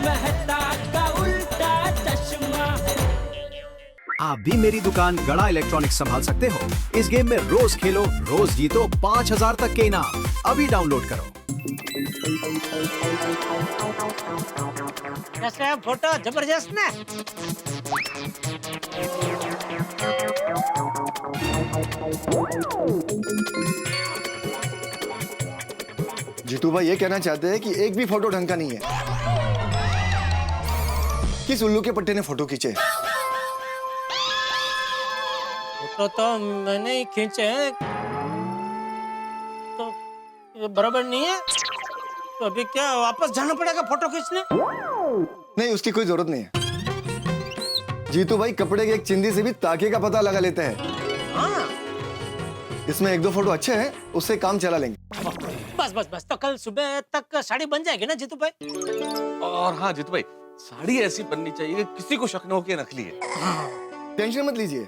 मेहता का उल्टा चश्मा। आप भी मेरी दुकान गड़ा इलेक्ट्रॉनिक्स संभाल सकते हो। इस गेम में रोज खेलो, रोज जीतो 5000 तक के इनाम। अभी डाउनलोड करो। कैसे है फोटो? जबरदस्त ना। जीतू भाई ये कहना चाहते हैं कि एक भी फोटो ढंग का नहीं है। किस उल्लू के पट्टे ने फोटो खींचे? फोटो तो मैंने ही खींचे हैं, तो ये बराबर नहीं है। तो अभी क्या वापस जाना पड़ेगा फोटो खींचने? नहीं, उसकी कोई जरूरत नहीं है। जीतू भाई कपड़े की एक चिंदी से भी ताके का पता लगा लेते हैं। हाँ। इसमें एक दो फोटो अच्छे हैं, उससे काम चला लेंगे। बस तो कल सुबह तक साड़ी बन जाएगी ना जीतू भाई? और हाँ जीतू भाई, साड़ी ऐसी बननी चाहिए कि किसी को शक न हो कि नकली है। टेंशन मत लीजिए।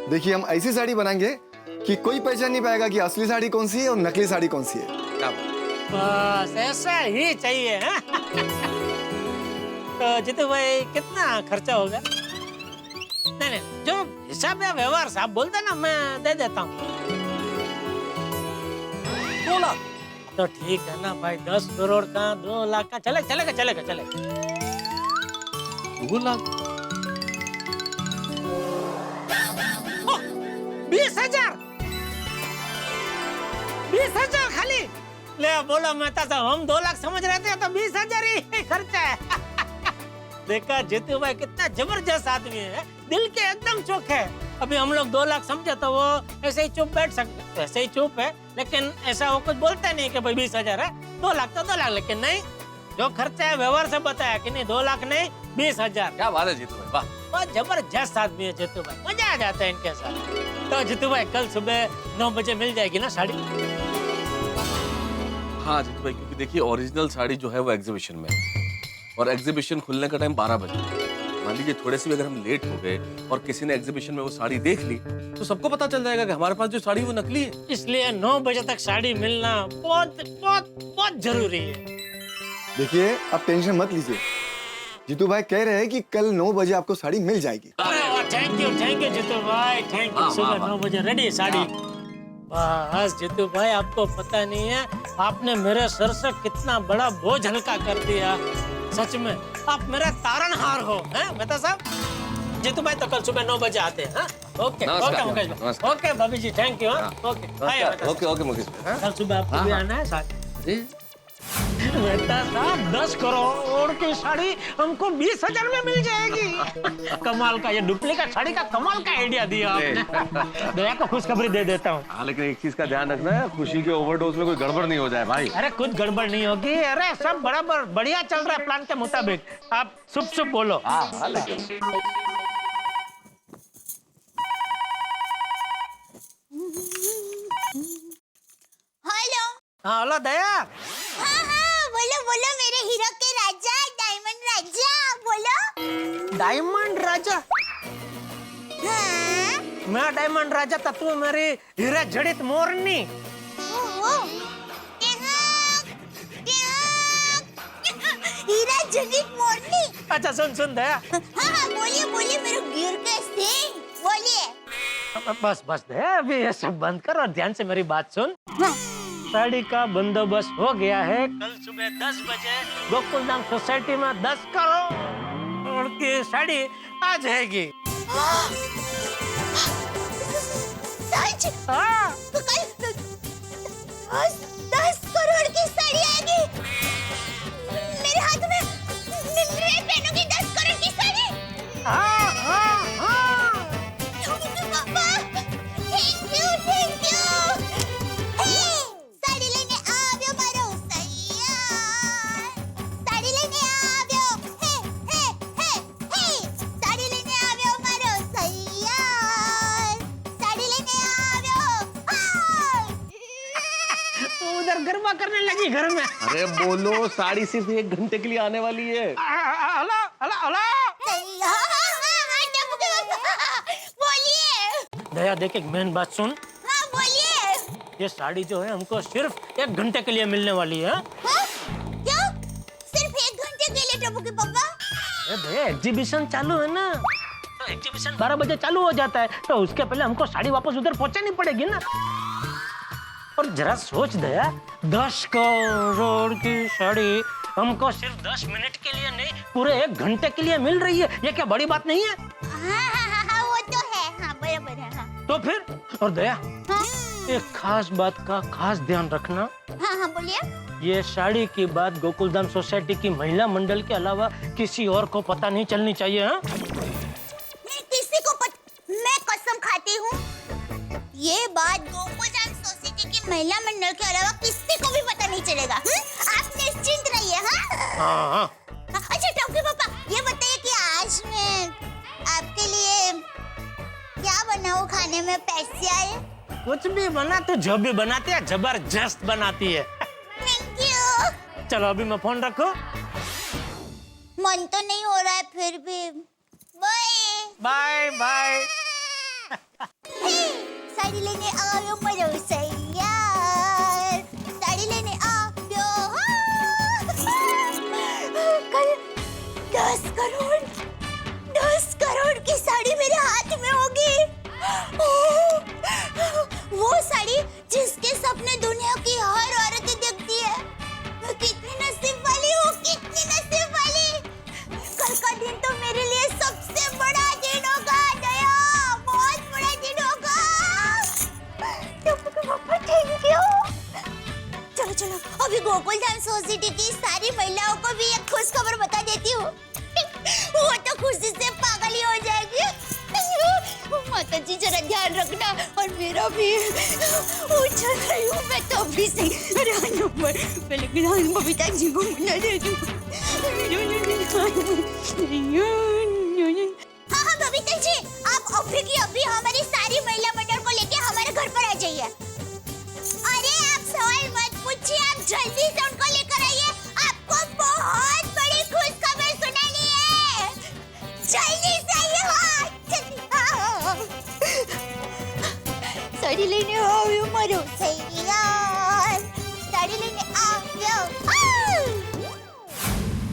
देखिए हम ऐसी साड़ी बनाएंगे कि कोई पहचान नहीं पाएगा कि असली साड़ी कौन सी है और नकली साड़ी कौन सी है। क्या बात? बस ऐसा ही चाहिए है? तो जीतू भाई कितना खर्चा होगा? नहीं, जो हिसाब या व्यवहार साहब बोलते ना, मैं दे देता हूँ। 2 लाख तो ठीक है ना भाई, 10 करोड़ का 2 लाख का चलेगा। 2 लाख 20,000 खाली। ले बोला मेहता साहब, हम 2 लाख समझ रहे थे, तो 20,000 ही खर्चा है। देखा जीतू भाई कितना जबरदस्त आदमी है, दिल के एकदम चोखे है। अभी हम लोग 2 लाख समझे तो वो ऐसे ही चुप बैठ सकते, ऐसे ही चुप है, लेकिन ऐसा वो कुछ बोलता नहीं कि भाई 20,000 है। 2 लाख तो 2 लाख, लेकिन नहीं, जो खर्चा है व्यवहार से बताया कि नहीं 2 लाख नहीं 20,000। क्या बात है जीतू भाई, वाह। बहुत जबरदस्त आदमी है जीतू भाई, मजा आ जाता है इनके साथ। तो जीतू भाई कल सुबह 9 बजे मिल जाएगी ना साड़ी? हाँ जीतू भाई, क्योंकि देखिए ओरिजिनल साड़ी जो है वो एग्जीबिशन में है और एग्जीबिशन खुलने का टाइम 12 बजे। मान लीजिए थोड़े से भी अगर हम लेट हो गए और किसी ने एग्जीबिशन में वो साड़ी देख ली तो सबको पता चल जाएगा कि हमारे पास जो साड़ी वो नकली है। इसलिए 9 बजे तक साड़ी मिलना बहुत जरूरी है। देखिए आप टेंशन मत लीजिए। जीतू भाई कह रहे हैं कि कल 9 बजे आपको साड़ी मिल जाएगी। थैंक यू जीतू भाई, थैंक यू। सुबह 9 बजे रेडी साड़ी। बस जीतू भाई, आपको पता नहीं है आपने मेरे सर से कितना बड़ा बोझ हल्का कर दिया। सच में आप मेरा तारणहार हो, हैं मेहता साहब? जीतू भाई तो कल सुबह 9 बजे आते हैं। ओके मुकेश भाई, ओके भाभी जी, थैंक यू। ओके मुकेश भाई। कल सुबह आपको भी आना है साथ। मेहता साहब 10 करोड़ की साड़ी हमको 20,000 में मिल जाएगी। कमाल का, ये डुप्लीकेट साड़ी का कमाल का आइडिया दिया आपने। दया को खुशखबरी दे देता हूँ। हाँ, लेकिन एक चीज का ध्यान रखना है, खुशी के ओवरडोज में कोई गड़बड़ नहीं हो जाए भाई। अरे कुछ गड़बड़ नहीं होगी, अरे सब बराबर बढ़िया चल रहा है प्लान के मुताबिक। आप शुभ बोलो। हाँ, लेकिन हेलो। हाँ हेलो दया। हाँ बोलो मेरे हीरो के राजा, डायमंड राजा, बोलो। डायमंड राजा? हाँ? मैं डायमंड राजा तो तू मेरी हीरा जड़ित मोरनी। हीरा जड़ित मोरनी। अच्छा सुन दया। हाँ बोलिए मेरे गिर के सिंह, बोलिए। बस दया, अभी ये सब बंद कर और ध्यान से मेरी बात सुन। साड़ी का बंदोबस्त हो गया है। कल सुबह 10 बजे गोकुल धाम सोसाइटी में 10 करोड़ की साड़ी आ जाएगी। सच? हाँ। तो कल 10 करोड़ की साड़ी आएगी मेरे हाथ में। मैं पहनूंगी 10 करोड़ की साड़ी। हाँ। पापा, थैंक यू। साड़ी लेने आव्यो मारो सैया, साड़ी लेने आव्यो, हे, साड़ी लेने आव्यो मारो सैया, साड़ी लेने आव्यो। उधर गरबा करने लगी घर में। अरे बोलो, साड़ी सिर्फ 1 घंटे के लिए आने वाली है। हेलो। बोलिए। दया देख, एक मेन बात सुन। हाँ बोलिए। ये साड़ी जो है हमको सिर्फ 1 घंटे के लिए मिलने वाली है। हाँ? क्या? सिर्फ 1 घंटे के लिए टप्पू के पापा? अरे एग्जीबिशन चालू है ना, तो एग्जीबिशन 12 बजे चालू हो जाता है, तो उसके पहले हमको साड़ी वापस उधर पहुंचानी पड़ेगी ना। और जरा सोच दया, 10 करोड़ की साड़ी हमको सिर्फ 10 मिनट के लिए नहीं, पूरे 1 घंटे के लिए मिल रही है। ये क्या बड़ी बात नहीं है? हाँ, वो तो है। हाँ, बराबर है। हाँ, तो फिर और दया, हाँ, एक खास बात का खास ध्यान रखना। हाँ, बोलिए। ये साड़ी की बात गोकुलधाम सोसाइटी की महिला मंडल के अलावा किसी और को पता नहीं चलनी चाहिए। हाँ, किसी को मैं कसम खाती हूँ, ये बात गोकुलधाम सोसाइटी की महिला मंडल के अलावा किसी को भी पता नहीं चलेगा। आप निश्चिंत रहिए। हाँ? अच्छा टॉपी पापा, ये बताइए कि आज मैं आपके लिए क्या बनाऊं खाने में? पैसे आए? कुछ भी बना तो जो भी बनाती है जबरदस्त बनाती है। Thank you. चलो अभी मैं फोन रखो। मन तो नहीं हो रहा है फिर भी। Bye bye. साड़ी लेने आयो मरो सैया, साड़ी लेने आयो। कल 10 करोड़ की साड़ी मेरे हाथ में होगी। वो साड़ी जिसके सपने दुनिया की हर औरत देखती है। मैं कितनी नसीब वाली हूँ, कितनी नसीब वाली। कल का दिन तो मेरे लिए सबसे बड़ा दिन होगा दया, बहुत बड़ा दिन होगा। पापा थैंक यू। चलो चलो अभी गोकुलधाम सोसाइटी की सारी महिलाओं को भी एक खुश खबर बता देती हूँ। वो तो खुशी से पागल ही हो जाएगी। माता जी जरा ध्यान रखना, और मेरा भी उछल रही हूँ मैं तो अभी से। पहले बबीता जी को मना दे दूँ। हाँ बबीता जी, आप अभी की अभी हमारी सारी महिला मंडल को लेके हमारे घर पर आ जाइए। अरे आप सवाल मत पूछिए, आप जल्दी से उनको लेकर आइए। आपको बहुत बड़ी खुशखबर सुनानी है। जल्दी से आइए। हाँ, जल्दी। साड़ी लेने आओ मरो सैया, साड़ी लेने आओ।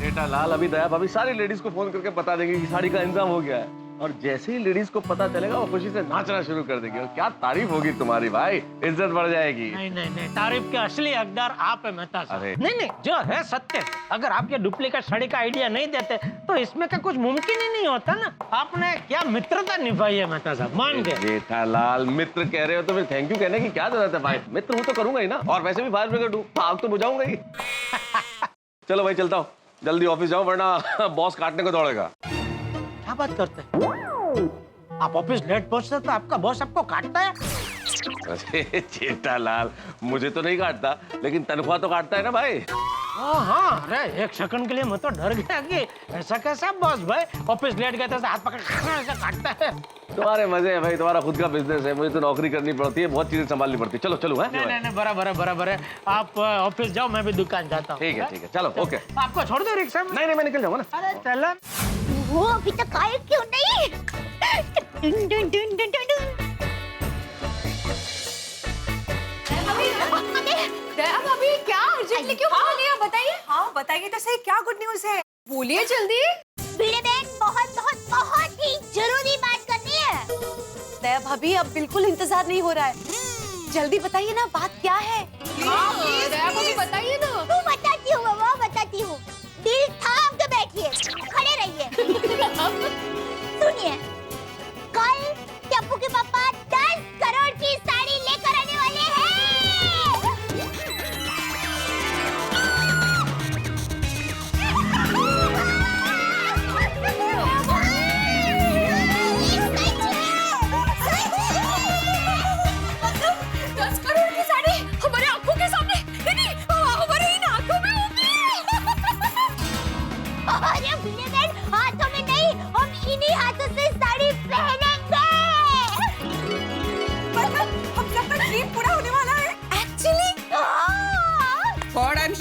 बेटा लाल, अभी दया भाभी सारी लेडीज को फोन करके बता देंगे कि साड़ी का इंतजाम हो गया है, और जैसे ही लेडीज को पता चलेगा वो खुशी से नाचना शुरू कर देंगे। और क्या तारीफ होगी तुम्हारी भाई, इज्जत बढ़ जाएगी। नहीं, तारीफ के असली हकदार आप है मेहता साहब। नहीं, जो है सत्य। अगर आप ये डुप्लीकेट साड़ी का आइडिया नहीं देते तो इसमें का कुछ मुमकिन ही नहीं होता ना। आपने क्या मित्रता निभाई है मेहता साहब, मान गए। बेटा लाल, मित्र कह रहे हो तो फिर थैंक यू कहने की क्या जरूरत है भाई। मित्र हूँ तो करूंगा ही ना, और वैसे भी फायर ब्रिगेड हूँ, आग तो बुझाऊंगा ही। चलो भाई चलता हूँ, जल्दी ऑफिस जाओ वरना बॉस काटने को दौड़ेगा। क्या बात करते हैं आप? ऑफिस लेट पहुंचते तो आपका बॉस आपको काटता है? अरे चेता लाल, मुझे तो नहीं काटता, लेकिन तनख्वाह तो काटता है ना भाई। हाँ, अरे एक सेकंड के लिए मैं तो डर गया कि ऐसा कैसा बॉस भाई, ऑफिस लेट गए तो हाथ पकड़ ऐसा काटता है। तुम्हारे मजे है भाई, तुम्हारा खुद का बिजनेस है, मुझे तो नौकरी करनी पड़ती है, बहुत चीजें संभालनी पड़ती है। चलो चलो है। नहीं, बराबर है। आप ऑफिस जाओ, मैं भी दुकान जाता हूँ। ठीक है, चलो ओके। आपको छोड़ दो रिक्शा में? नहीं, मैं निकल जाऊंगा ना। अरे चलो। वो अभी तक आए क्यों नहीं? डुन डुन डुन डुन डुन। दया भाभी, क्या अर्जेंटली क्यों फोन लिया? बताइए। हाँ बताइए तो सही, क्या गुड न्यूज है? बोलिए जल्दी। भिड़े बहन, बहुत ही जरूरी बात करनी है। दया भाभी, अब बिल्कुल इंतजार नहीं हो रहा है, जल्दी बताइए ना, बात क्या है? दया भाभी बताइए ना। तू बताती हूँ बाबा, बताती हूँ। दिल थाम के बैठिए, खड़े रहिए। सुनिए, कल टप्पू के पापा 10 करोड़ की साड़ी लेकर आने वाले हैं।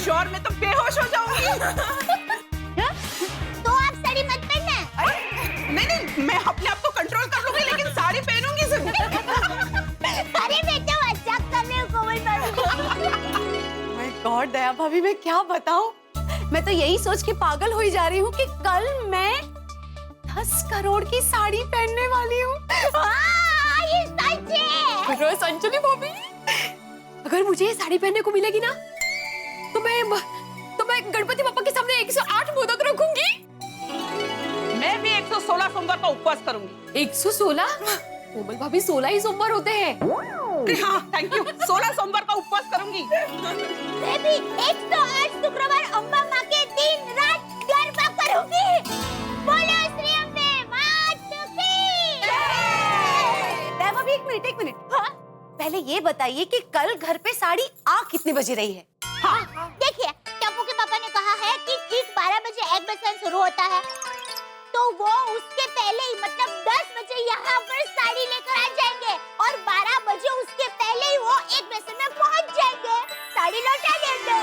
मैं तो बेहोश हो जाऊंगी। तो आप साड़ी मत पहनना। नहीं, मैं अपने आप को कंट्रोल कर लूंगी, लेकिन साड़ी पहनूंगी जरूर। अरे बेटा मजाक कर रहे हो कोमल बाबू। माय गॉड दया भाभी, मैं क्या बताऊं, मैं तो यही सोच के पागल हो ही जा रही हूँ कि कल मैं 10 करोड़ की साड़ी पहनने वाली हूँ। ये सच है। रोज अंजलि भाभी, अगर मुझे ये साड़ी पहनने को मिलेगी ना तो मैं गणपति पापा के सामने 108 मोदक रखूंगी। मैं भी 116 सोमवार का उपवास करूंगी। 116? कोमल भाभी 16 ही सोमवार होते हैं। हाँ, थैंक यू। 16 सोमवार का उपवास करूंगी। मैं भी 108 शुक्रवार अम्बा माँ के दिन रात गरबा करूंगी। बोलो श्री अम्बे मात की जय। भाभी एक मिनट। हाँ? पहले ये बताइए कि कल घर पे साड़ी आ कितने बजे रही है? हाँ, देखिए टप्पू के पापा ने कहा है कि ठीक 12 बजे एग बेसन शुरू होता है, तो वो उसके पहले ही मतलब 10 बजे यहाँ पर साड़ी लेकर आ जाएंगे और 12 बजे उसके पहले ही वो एग बेसन में पहुँच जाएंगे, साड़ी लौटा देंगे।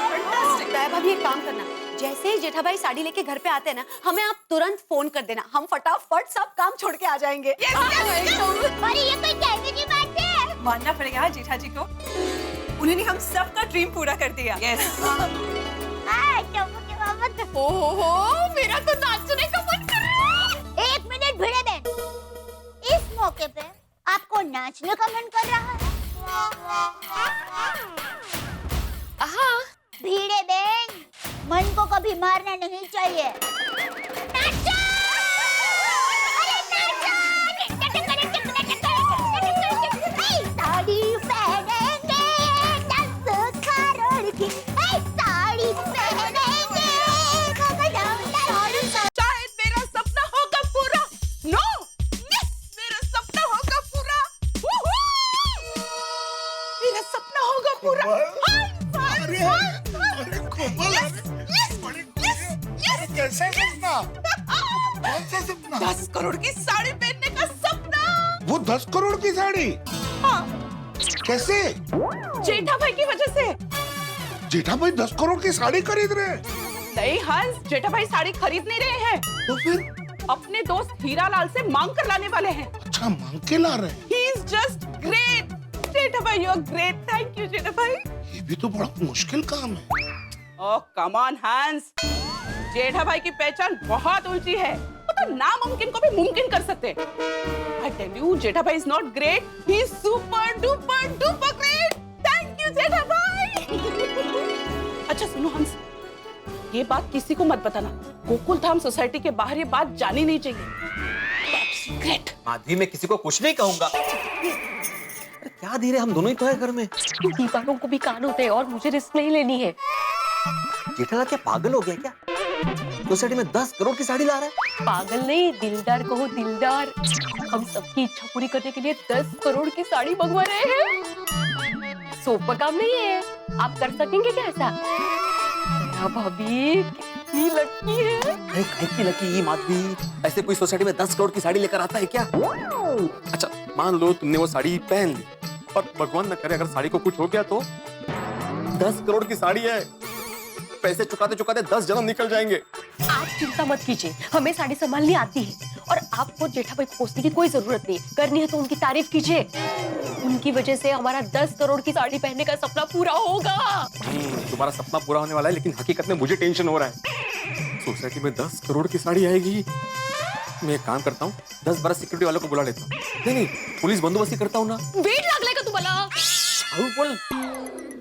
दया भाभी एक काम करना, जैसे ही जेठा भाई साड़ी लेके घर पे आते हैं ना, हमें आप तुरंत फोन कर देना, हम फटाफट सब काम छोड़ के आ जाएंगे। और ये कोई कहने की बात है? मानना पड़ेगा जेठा जी को, उन्होंने हम सबका ड्रीम पूरा कर दिया। टप्पू के पापा तो ओहो, मेरा तो नाचने का मन कर रहा है। 1 मिनट भिड़े बहन, इस मौके पे आपको नाचने का मन कर रहा है? हाँ, भिड़े बहन, मन को कभी मारना नहीं चाहिए। नाचो! अरे नाचो! साड़ी पहनेंगे 10 करोड़ की, साड़ी पहनेंगे। शायद मेरा सपना होगा पूरा। नो, मेरा सपना होगा पूरा। मेरा सपना होगा पूरा। कैसे सपना? कौन सा सपना? 10 करोड़ की साड़ी पहनने का सपना। वो 10 करोड़ की साड़ी? हाँ, कैसे? जेठा भाई की वजह से। जेठा भाई 10 करोड़ की साड़ी खरीद रहे हैं? नहीं हंस, जेठा भाई साड़ी खरीद नहीं रहे हैं, तो फिर अपने दोस्त हीरा लाल से मांग कर लाने वाले हैं। अच्छा, मांग के ला रहे हैं? He is just great. जेठा भाई, you are great. Thank you, जेठा भाई। ये भी तो बड़ा मुश्किल काम है। Oh, come on, Hans. जेठा भाई की पहचान बहुत ऊंची है, वो तो नामुमकिन को भी मुमकिन कर सकते हैं। I tell you, जेठा भाई is not great. He is super duper duper great. Thank you, जेठा भाई। अच्छा सुनो हंस, ये बात किसी को मत बताना। गोकुल धाम सोसाइटी के बाहर ये बात जानी नहीं चाहिए। ग्रेट। माधवी, मैं किसी को कुछ नहीं कहूंगा। अरे क्या धीरे, हम दोनों ही तो है घर में। दीपकों को भी कान होते हैं और मुझे रिस्क नहीं लेनी है। जेठालाल क्या पागल हो गया क्या? सोसाइटी में 10 करोड़ की साड़ी ला रहा है? पागल नहीं, दिलदार कहो दिलदार। हम सबकी इच्छा पूरी करने के लिए 10 करोड़ की साड़ी मंगवा रहे हैं। सोप का काम नहीं है, आप कर सकेंगे क्या ऐसा? भाभी कितनी लकी है। अरे काहे की लकी माधवी, ऐसे कोई सोसाइटी में 10 करोड़ की साड़ी लेकर आता है क्या? अच्छा मान लो तुमने वो साड़ी पहन ली, और भगवान न करे अगर साड़ी को कुछ हो गया तो? 10 करोड़ की साड़ी है, पैसे चुकाते चुकाते 10 जन्म निकल जाएंगे। आप चिंता मत कीजिए, हमें साड़ी संभालनी आती है और आपको जेठा भाई को कोसने की कोई जरूरत नहीं। करनी है तो उनकी तारीफ कीजिए, उनकी वजह से हमारा 10 करोड़ की साड़ी पहनने का सपना पूरा होगा। तुम्हारा सपना पूरा होने वाला है, लेकिन हकीकत में मुझे टेंशन हो रहा है। सोसाइटी में 10 करोड़ की साड़ी आएगी। मैं एक काम करता हूँ, 10-12 सिक्योरिटी वालों को बुला लेता हूँ। नहीं, पुलिस बंदोबस्ती करता हूँ ना। वेट लागले का तुम्हाला? बोल,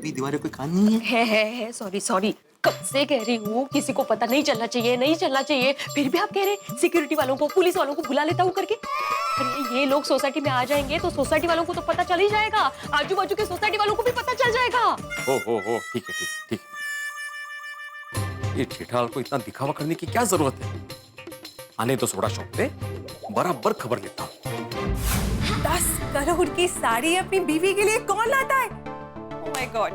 दीवारें कोई कान नहीं है। सॉरी, कब से कह रही हूँ किसी को पता नहीं चलना चाहिए, फिर भी आप कह रहे सिक्योरिटी वालों को, पुलिस वालों को बुला लेता हूँ करके। अरे ये लोग सोसाइटी में आ जाएंगे तो सोसाइटी वालों को तो पता चल ही जाएगा, आजू बाजू के सोसाइटी वालों को भी पता चल जाएगा। हो ठीक है। ये जेठालाल को इतना दिखावा करने की क्या जरूरत है? आने तो सोडा शॉप पे बराबर खबर लेता हूँ। 10 करोड़ की साड़ी अपनी बीवी के लिए कौन लाता है? ओह माय गॉड,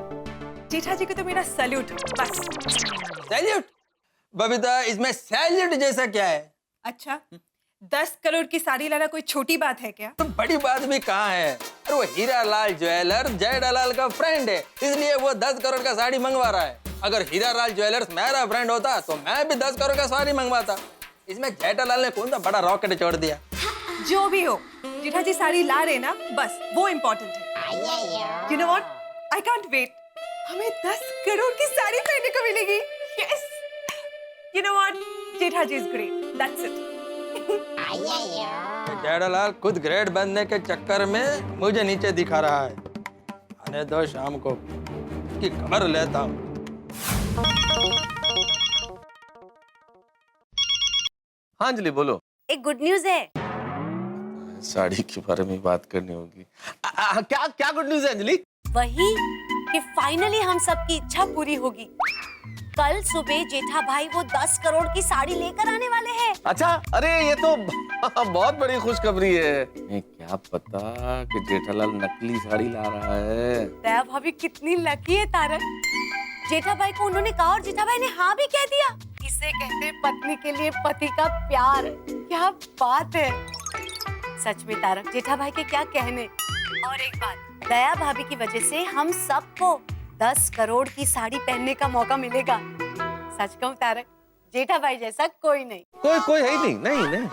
जेठा जी को तो मेरा सैल्यूट। बस सैल्यूट? बबीता, इसमें सैल्यूट जैसा क्या है? अच्छा, 10 करोड़ की साड़ी लाना कोई छोटी बात है क्या? तो बड़ी बात भी कहाँ है? अरे वो हीरा लाल ज्वेलर जेठालाल का फ्रेंड है, इसलिए वो 10 करोड़ का साड़ी मंगवा रहा है। अगर हीरा लाल ज्वेलर्स मेरा फ्रेंड होता तो मैं भी 10 करोड़ का साड़ी मंगवाता। इसमें जेठालाल ने कौन सा बड़ा रॉकेट छोड़ दिया? जो भी हो, जेठा जी साड़ी ला रहे ना, बस वो इम्पोर्टेंट है। You know what? I can't wait. हमें 10 करोड़ की साड़ी पहनने को मिलेगी। Yes! You know what? Jetha ji is great. That's it. Jethalal खुद ग्रेड बनने के चक्कर में मुझे नीचे दिखा रहा है। आने दो शाम को की खबर लेता हूँ। हाँ अंजलि बोलो। एक गुड न्यूज है। साड़ी के बारे में बात करनी होगी। क्या क्या गुड न्यूज है अंजलि? वही कि फाइनली हम सबकी इच्छा पूरी होगी। कल सुबह जेठा भाई वो 10 करोड़ की साड़ी लेकर आने वाले हैं। अच्छा, अरे ये तो बहुत बड़ी खुशखबरी है। क्या पता कि जेठालाल नकली साड़ी ला रहा है। दया भाभी कितनी लकी है तारक। जेठा भाई को उन्होंने कहा और जेठा भाई ने हाँ भी कह दिया। इसे कहते हैं पत्नी के लिए पति का प्यार। क्या बात है। सच में तारक, जेठा भाई के क्या कहने। और एक बात, दया भाभी की वजह से हम सबको 10 करोड़ की साड़ी पहनने का मौका मिलेगा। सच कहूं तारक, जेठा भाई जैसा कोई नहीं। कोई है ही नहीं।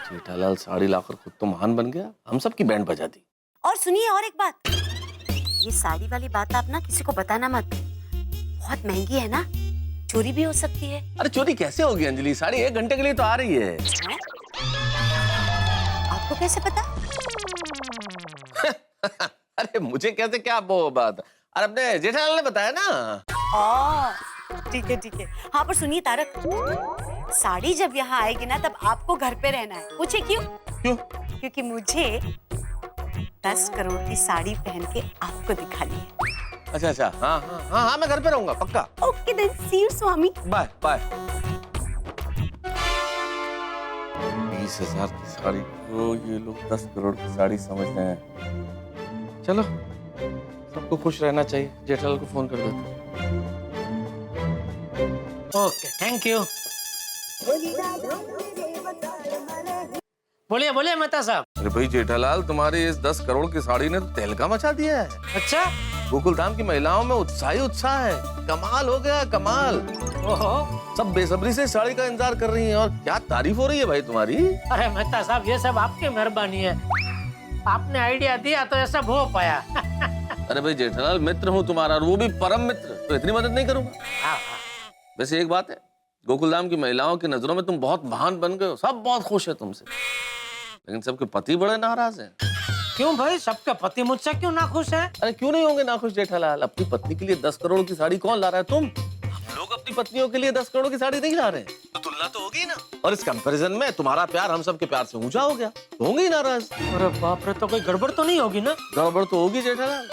जेठालाल साड़ी लाकर खुद तो महान बन गया, हम सब की बैंड बजा दी। और सुनिए और एक बात, ये साड़ी वाली बात आप ना किसी को बताना मत। बहुत महंगी है ना, चोरी भी हो सकती है। अरे चोरी कैसे होगी अंजलि? साड़ी 1 घंटे के लिए तो आ रही है। आपको कैसे पता? अरे मुझे कैसे, क्या वो बात? अरे अपने जेठालाल ने बताया ना। ठीक है। हाँ पर सुनिए तारक, साड़ी जब यहाँ आएगी ना तब आपको घर पे रहना है। पूछे क्यों? क्योंकि मुझे 10 करोड़ की साड़ी पहन के आपको दिखानी है। अच्छा, हाँ मैं घर पे रहूंगा पक्का। Okay then, see you Swami. Bye. 20,000 की साड़ी को ये लोग 10 करोड़ की साड़ी समझ रहे हैं। चलो, सबको खुश रहना चाहिए। जेठालाल को फोन कर देते। Okay, thank you. बोलिए मेहता साहब। अरे भाई जेठालाल, तुम्हारी इस 10 करोड़ की साड़ी ने तो तहलका मचा दिया है। अच्छा, गोकुलधाम की महिलाओं में उत्साह है। कमाल हो गया, कमाल। ओहो, सब बेसब्री से साड़ी का इंतजार कर रही हैं और क्या तारीफ हो रही है भाई तुम्हारी। अरे मेहता साहब, ये सब आपकी मेहरबानी है। आपने आइडिया दिया तो ये सब हो पाया। अरे भाई जेठालाल, मित्र हूँ तुम्हारा और वो भी परम मित्र, तो इतनी मदद नहीं करूंगा। वैसे एक बात है, गोकुलधाम की महिलाओं की नजरों में तुम बहुत महान बन गए हो। सब बहुत खुश है तुमसे, लेकिन सबके पति बड़े नाराज हैं। क्यों भाई, सबके पति मुझसे क्यों ना खुश हैं? अरे क्यों नहीं होंगे नाखुश जेठालाल? अपनी पत्नी के लिए 10 करोड़ की साड़ी कौन ला रहा है? तुम। हम लोग अपनी पत्नियों के लिए 10 करोड़ की साड़ी नहीं ला रहे, तो तुलना तो होगी ना। और इस कंपैरिजन में तुम्हारा प्यार हम सबके प्यार से ऊंचा हो गया, तो होंगे ही नाराज। अरे बाप रे, तो कोई गड़बड़ तो नहीं होगी ना? गड़बड़ तो होगी जेठालाल।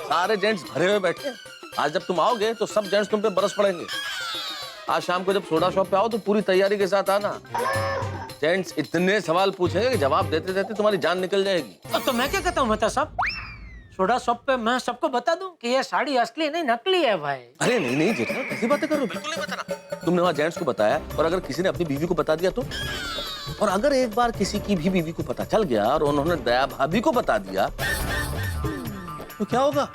सारे जेंट्स भरे हुए बैठे। आज जब तुम आओगे तो सब जेंट्स तुम पे बरस पड़ेंगे। आज शाम को जब सोडा शॉप पे आओ तो पूरी तैयारी के साथ आना। जेंट्स इतने सवाल पूछेंगे कि जवाब देते देते तुम्हारी जान निकल जाएगी। तो मैं क्या कहता हूँ मेहता साहब, सोडा शॉप पे मैं सबको बता दूं कि ये साड़ी असली नहीं नकली है भाई। अरे नहीं जेठालाल, कैसी बातें कर रहे हो? बिल्कुल नहीं बताना। तुमने वहाँ जेंट्स को बताया, और अगर किसी ने अपनी बीवी को बता दिया तो? और अगर एक बार किसी की भी बीवी को पता चल गया और उन्होंने दया भाभी को बता दिया तो क्या होगा?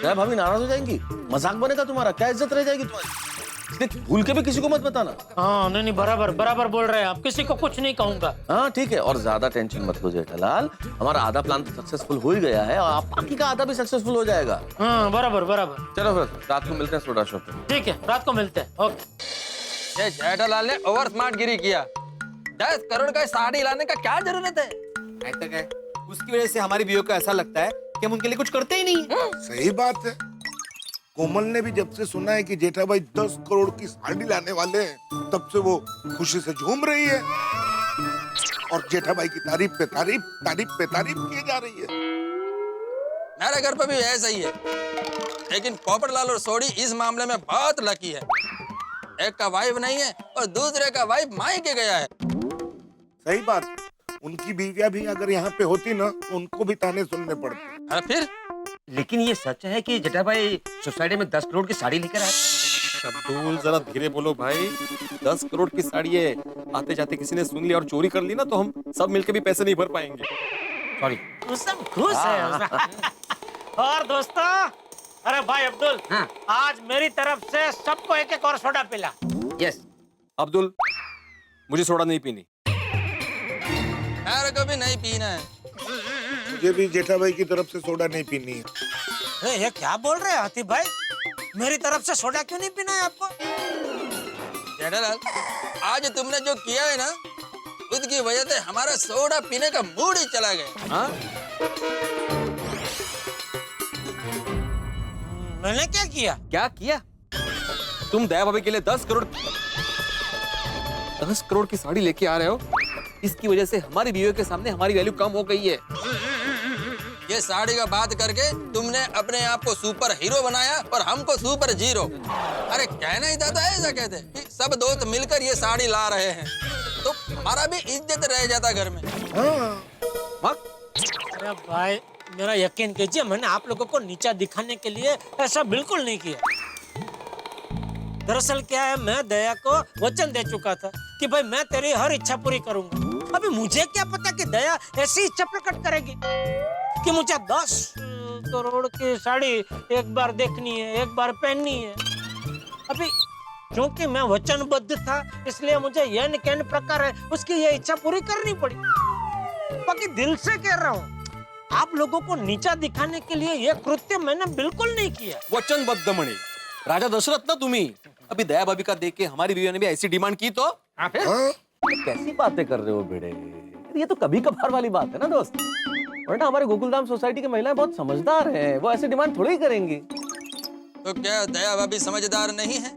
दया भाभी नाराज हो जाएंगी, मजाक बनेगा तुम्हारा, क्या इज्जत रह जाएगी तुम्हारी। भूल के भी किसी को मत बताना। हाँ नहीं, बराबर बोल रहे हैं आप। किसी को कुछ नहीं कहूंगा। हाँ ठीक है, और ज्यादा टेंशन मत लो जेठालाल। हमारा आधा प्लान तो सक्सेसफुल हो ही गया है, और बाकी का आधा भी सक्सेसफुल हो जाएगा। हाँ बराबर। चलो फिर रात को मिलते हैं सोडा शॉप पे। ठीक है, रात को मिलते हैं। ओके। ये जेठालाल ने ओवर स्मार्ट गिरी किया। 10 करोड़ का साड़ी लाने का क्या जरूरत है? उसकी वजह से हमारी बीवियों को ऐसा लगता है कि हम उनके लिए कुछ करते ही नहीं। सही बात है। कोमल ने भी जब से सुना है कि जेठा भाई 10 करोड़ की साड़ी लाने वाले हैं, तब से वो खुशी से झूम रही है और जेठा भाई की तारीफ पे तारीफ किए जा रही है। मेरे घर पे भी ऐसा ही है, लेकिन पोपटलाल और सोडी इस मामले में बहुत लकी है। एक का वाइफ नहीं है और दूसरे का वाइफ मायके गया है। सही बात। उनकी बीवियां भी अगर यहाँ पे होती ना तो उनको भी ताने सुनने पड़ते। अरे फिर? लेकिन ये सच है कि जेठा भाई सोसाइटी में 10 करोड़ की साड़ी लेकर आए? अब्दुल जरा धीरे बोलो भाई। 10 करोड़ की साड़ी है, आते जाते किसी ने सुन लिया और चोरी कर ली ना तो हम सब मिलकर भी पैसे नहीं भर पाएंगे। सॉरी। सब खुश है। और दोस्तों, अरे भाई अब्दुल, हाँ। आज मेरी तरफ से सबको एक और सोडा पिला। यस। अब्दुल, मुझे सोडा नहीं पीनी। मेरे को भी नहीं पीना है। मुझे भी जेठा भाई की तरफ से सोडा नहीं पीनी है। ये क्या बोल रहे हैं आतिफ भाई? मेरी तरफ से सोडा क्यों नहीं पीना है आपको? जेठालाल, आज तुमने जो किया है ना, उसकी वजह से हमारा सोडा पीने का मूड ही चला गया। हाँ? मैंने क्या किया? क्या किया? तुम दया भाभी के लिए 10 करोड़ की साड़ी लेके आ रहे हो। इसकी वजह से हमारी बीवियों के सामने हमारी वैल्यू कम हो गई है। ये साड़ी का बात करके तुमने अपने आप को सुपर हीरो बनाया और हमको सुपर जीरो। अरे कहना ही था तो ऐसा कहते कि सब दोस्त मिलकर ये साड़ी ला रहे हैं, तो हमारा भी इज्जत रह जाता घर में। अरे भाई मेरा यकीन कीजिए, मैंने आप लोगों को नीचा दिखाने के लिए ऐसा बिल्कुल नहीं किया। दरअसल क्या है, मैं दया को वचन दे चुका था कि भाई मैं तेरी हर इच्छा पूरी करूंगा। अभी मुझे क्या पता कि दया ऐसी इच्छा प्रकट करेगी कि मुझे 10 करोड़ की साड़ी एक बार देखनी है, एक बार पहननी है। अभी क्योंकि मैं वचनबद्ध था, इसलिए मुझे यह कहने प्रकार है उसकी ये इच्छा पूरी करनी पड़ी। बाकी दिल से कह रहा हूँ, आप लोगों को नीचा दिखाने के लिए यह कृत्य मैंने बिल्कुल नहीं किया। वचनबद्ध मणि, राजा दशरथ ना तुम्ही। अभी दया भाभी का देख के हमारी बीवियों ने भी ऐसी डिमांड की तो कैसी बातें कर रहे हो बेड़े? ये तो कभी कभार वाली बात है ना दोस्त, वरना हमारे गोकुलधाम सोसाइटी की महिलाएं बहुत समझदार हैं, वो ऐसे डिमांड थोड़ी ही करेंगी। तो क्या दया भाभी समझदार नहीं है?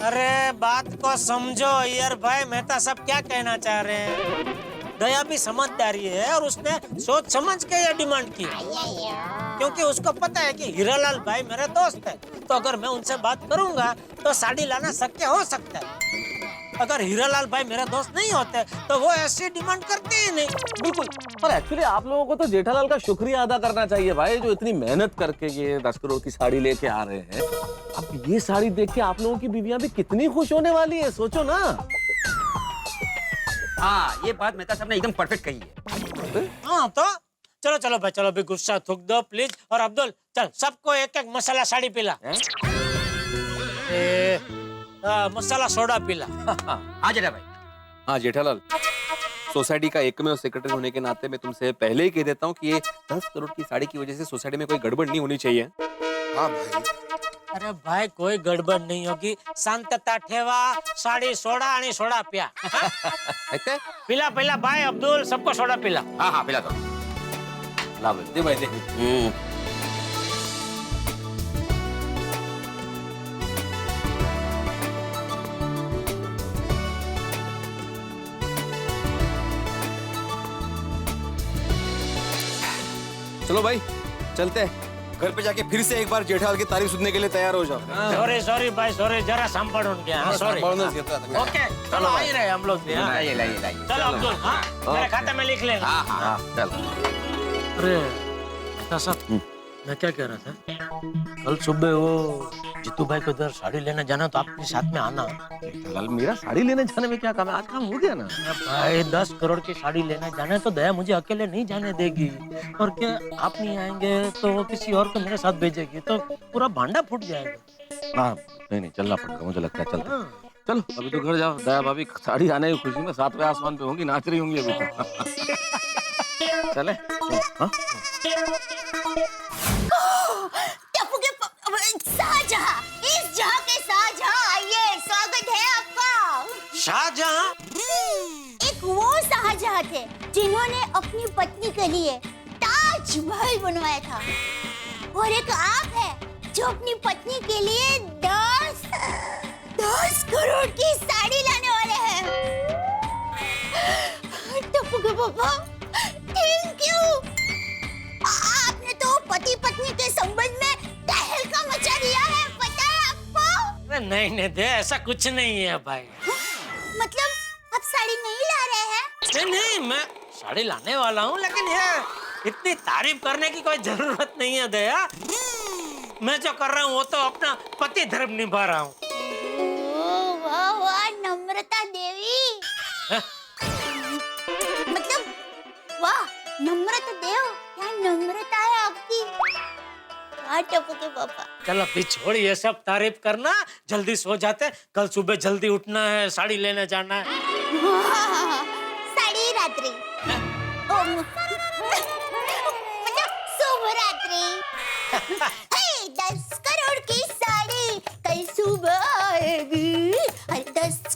अरे बात को समझो यार भाई, मेहता साहब क्या कहना चाह रहे हैं। दया भी समझदारी है और उसने सोच समझ के ये डिमांड की, क्योंकि उसको पता है कि हीरालाल भाई मेरे दोस्त है, तो अगर मैं उनसे बात करूंगा तो साड़ी लाना शक्य हो सकता है। अगर हीरालाल भाई मेरे दोस्त नहीं होते तो वो ऐसी डिमांड करते ही नहीं। बिल्कुल, पर एक्चुअली आप लोगों को तो जेठालाल का शुक्रिया अदा करना चाहिए भाई, जो इतनी मेहनत करके ये 10 करोड़ की साड़ी लेके आ रहे हैं। अब ये साड़ी देख के आप लोगों की बीवियां भी कितनी खुश होने वाली है, सोचो ना। हाँ, ये बात मेहता साहब ने एकदम परफेक्ट कही है। हाँ तो चलो चलो भाई, चलो भी गुस्सा थूक दो प्लीज। और अब्दुल चल, सबको एक एक मसाला साड़ी पिला, मसाला सोडा पिला। हाँ जेठा भाई। हाँ जेठालाल, सोसाइटी का एकमेव सेक्रेटरी होने के नाते मैं तुमसे पहले ही कह देता हूँ कि ये 10 करोड़ की साड़ी की वजह से सोसाइटी में कोई गड़बड़ नहीं होनी चाहिए। हाँ भाई। अरे भाई कोई गड़बड़ नहीं होगी, शांतता ठेवा, साड़ी सोडा आणि सोडा पिया। पिला पिला भाई अब्दुल, सबको सोडा पिला। हाँ हाँ पिला दो। ला दे भाई दे। चलो भाई चलते हैं, घर पे जाके फिर से एक बार जेठालाल की तारीफ सुनने के लिए तैयार हो जाओ। सॉरी सॉरी भाई सॉरी, जरा संपड़न गया। सॉरी। ओके चलो आ ही रहे हम लोग भी। लाइए लाइए लाइए। चलो अब्दुल, हाँ मेरे खाते में लिख लेना। हाँ हाँ चल। अरे साहब, मैं क्या कह रहा था, कल सुबह वो जीतू भाई को इधर साड़ी लेने जाना, तो आपके साथ में आना। जेठालाल, मेरा साड़ी लेने जाने में क्या काम है, आज काम हो गया ना। भाई 10 करोड़ की साड़ी लेने जाना है तो दया मुझे अकेले नहीं जाने देगी, और क्या आप नहीं आएंगे तो वो किसी और को मेरे साथ भेजेगी, तो पूरा भांडा फूट जाएगा। हाँ नहीं चलना पड़ेगा, मुझे लगता है। चलो चलो अभी तो घर जाओ, दया भाभी साड़ी आने की खुशी में 7वें आसमान पे होंगी, नाच रही होंगी अभी तो। चले हाँ? शाहजहां, इस जहां के शाहजहां आइए, स्वागत है आपका। शाहजहां? एक वो शाहजहां थे जिन्होंने अपनी पत्नी के लिए ताजमहल बनवाया था, और एक आप है जो अपनी पत्नी के लिए 10 करोड़ की साड़ी लाने वाले हैं। टप्पू के पापा, थैंक यू। आपने तो पति पत्नी के संबंध में तहलका मचा दिया है, पता है आपको? नहीं नहीं दे, ऐसा कुछ नहीं है भाई। मतलब आप साड़ी नहीं ला रहे हैं? नहीं नहीं, मैं साड़ी लाने वाला हूँ, लेकिन यार इतनी तारीफ करने की कोई जरूरत नहीं है दया। मैं जो कर रहा हूँ वो तो अपना पति धर्म निभा रहा हूँ। वाह वाह नम्रता देवी। मतलब वाह नम्रता देव, क्या नम्रता है आपकी। टप्पू के पापा, चलो अभी छोड़ ये सब तारीफ करना, जल्दी सो जाते, कल सुबह जल्दी उठना है, साड़ी लेने जाना है। साड़ी रात्रि, मतलब शुभ रात्रि। 10 करोड़ की साड़ी कल सुबह आएगी, 10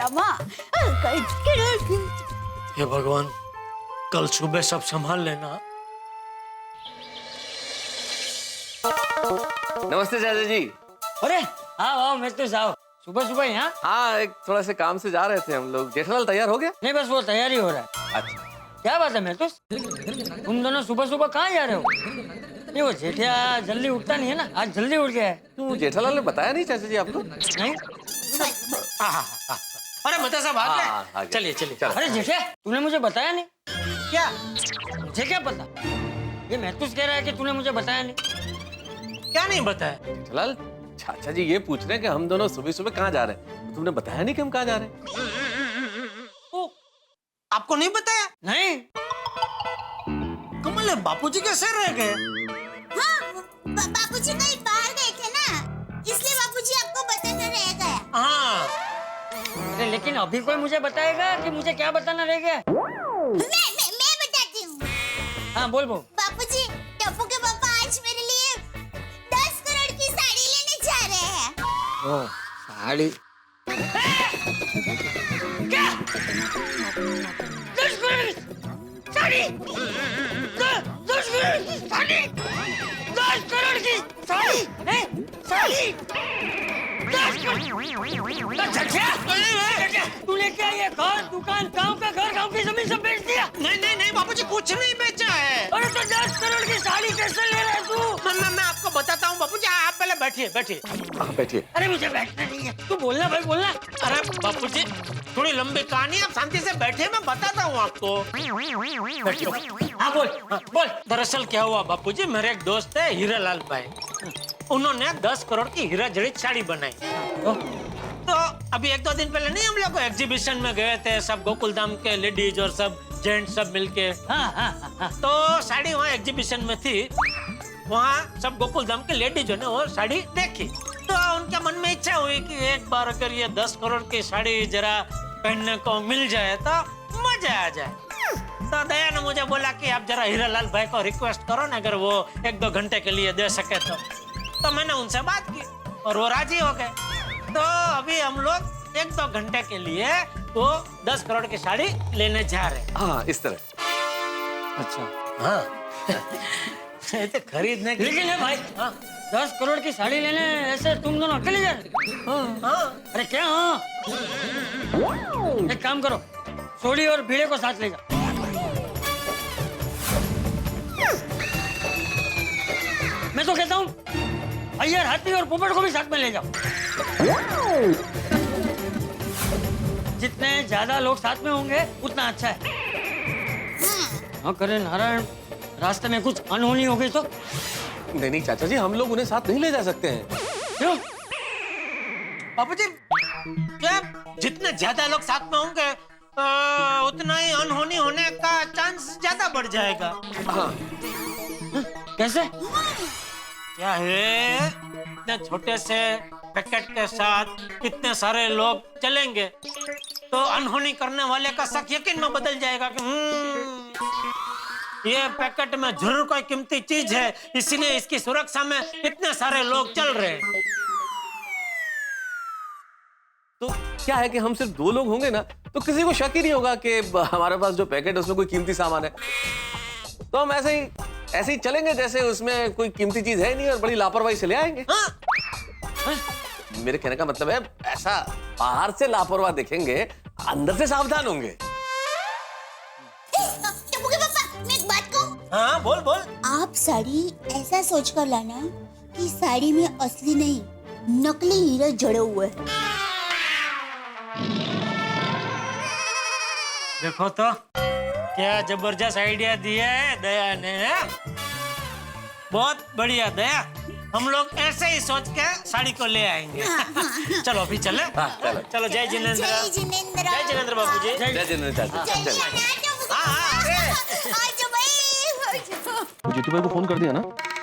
रामा हे भगवान, कल सुबह सब संभाल लेना। नमस्ते चाचा जी। अरे आओ आओ मैं तो जाओ सुबह सुबह यहाँ। हाँ, एक थोड़ा से काम से जा रहे थे हम लोग। जेठालाल तैयार हो गया? नहीं बस वो तैयारी हो रहा है। अच्छा, क्या बात है मैं तो, तुम दोनों सुबह सुबह कहाँ जा रहे हो? नहीं वो जेठिया जल्दी उठता नहीं है ना, आज जल्दी उठ गया है। तो जेठालाल ने बताया नहीं चाचा जी आपको? नहीं अरे मता साहब आ हाँ, गए। चलिए चलिए। अरे जेठिया तूने मुझे बताया नहीं। क्या? मुझे क्या पता, ये महतूस कह रहा है कि तूने मुझे बताया नहीं। क्या नहीं बताया? जेठालाल, चाचा जी ये पूछ रहे हैं कि हम दोनों सुबह सुबह कहाँ जा रहे हैं। तुमने बताया नहीं कि हम कहाँ जा रहे हैं? ओ, आपको नहीं बताया? नहीं। कमल है, बापूजी कैसे रह गए? हाँ, बापूजी कहीं बाहर गए थे ना, इसलिए बापूजी आपको बताना रह गया। हाँ। अरे लेकिन अभी कोई मुझे बताएगा कि मुझे क्या बताना रह गया? मैं बताती हूँ। हाँ बोल बोल। बापूजी, टप्पू के पापा आज मेरे लिए 10 करोड़ की साड़ी लेने जा रहे हैं। ओह, साड़ी? क्या? 10 करोड़ साड़ी? 10 करोड़ की साड़ी? 10 करोड़ की साड़ी? साड़ी? 10 करोड़? तूने क्या ये घर दुकान गांव का घर गांव की जमीन सब बेच दिया? नहीं नहीं बापूजी, कुछ नहीं बेचा है। अरे तो 10 करोड़ की साड़ी कैसे ले रहा है तू? मैं आपको बताता हूँ बापूजी, आप पहले बैठिए बैठिए। हाँ बैठिए। अरे मुझे बैठना नहीं है, तू बोलना भाई बोलना। अरे बापूजी, थोड़ी लंबी कहानी, आप शांति से बैठिए, मैं बताता हूँ आपको। हाँ बोल बोल। दरअसल क्या हुआ बापूजी, मेरे एक दोस्त है हीरालाल भाई, उन्होंने 10 करोड़ की हीरा जड़ित साड़ी बनाई। तो अभी 1-2 दिन पहले नहीं हम लोग एग्जीबिशन में गए थे, सब गोकुलधाम के लेडीज और सब जेंट्स सब मिलके। हाँ। तो साड़ी वहाँ एग्जीबिशन में थी, वहाँ सब गोकुलधाम के लेडीजों ने वो साड़ी देखी, तो उनके मन में इच्छा हुई कि एक बार अगर ये 10 करोड़ की साड़ी जरा पहनने को मिल जाए तो मजा आ जाए। तो दया ने मुझे बोला कि आप जरा हीरालाल भाई को रिक्वेस्ट करो ना, अगर वो 1-2 घंटे के लिए दे सके तो मैंने उनसे बात की और वो राजी हो गए। तो अभी हम लोग 1-2 घंटे के लिए वो 10 करोड़ की साड़ी लेने जा रहे हैं। हाँ, इस तरह। अच्छा। हाँ। तो खरीदने के लेकिन भाई, 10 करोड़ की साड़ी लेने ऐसे तुम दोनों अकेले जा रहे? हाँ। अरे क्या? हाँ एक काम करो, सोडी और भीड़े को साथ ले जाओ। मैं तो कहता हूँ अय्यर, हाथी और पोपट को भी साथ में ले जाओ। जितने ज्यादा लोग साथ में होंगे उतना अच्छा है। हाँ करे नारायण, रास्ते में कुछ अनहोनी हो गई तो? नहीं चाचा जी, हम लोग उन्हें साथ नहीं ले जा सकते हैं। क्यों? बापूजी, क्या जितने ज्यादा लोग साथ में होंगे उतना ही अनहोनी होने का चांस ज्यादा बढ़ जाएगा। हाँ। कैसे? क्या है, इतने छोटे से पैकेट के साथ इतने सारे लोग चलेंगे तो अनहोनी करने वाले का शक यकीन में बदल जाएगा कि ये पैकेट में जरूर कोई कीमती चीज है, इसलिए इसकी सुरक्षा में इतने सारे लोग चल रहे हैं। तो क्या है कि हम सिर्फ 2 लोग होंगे ना, तो किसी को शक ही नहीं होगा कि हमारे पास जो पैकेट है उसमें कोई कीमती सामान है। तो हम ऐसे ही चलेंगे जैसे उसमें कोई कीमती चीज है नहीं और बड़ी लापरवाही से ले आएंगे। हाँ? मेरे कहने का मतलब है, ऐसा बाहर से लापरवाह दिखेंगे, अंदर से सावधान होंगे। टप्पू के पापा, मैं एक बात कहूं? हाँ बोल बोल। आप साड़ी ऐसा सोच कर लाना कि साड़ी में असली नहीं नकली हीरे जड़े हुए हैं। देखो तो क्या जबरदस्त आइडिया दिया है दया ने। बहुत बढ़िया दया, हम लोग ऐसे ही सोच के साड़ी को ले आएंगे। चलो अभी चले। चलो चलो, जय जिनेंद्र। जय जिनेंद्र। जय जिनेंद्र बाबूजी। जय जिनेंद्र चाचा। जीतू भाई को फोन कर दिया ना?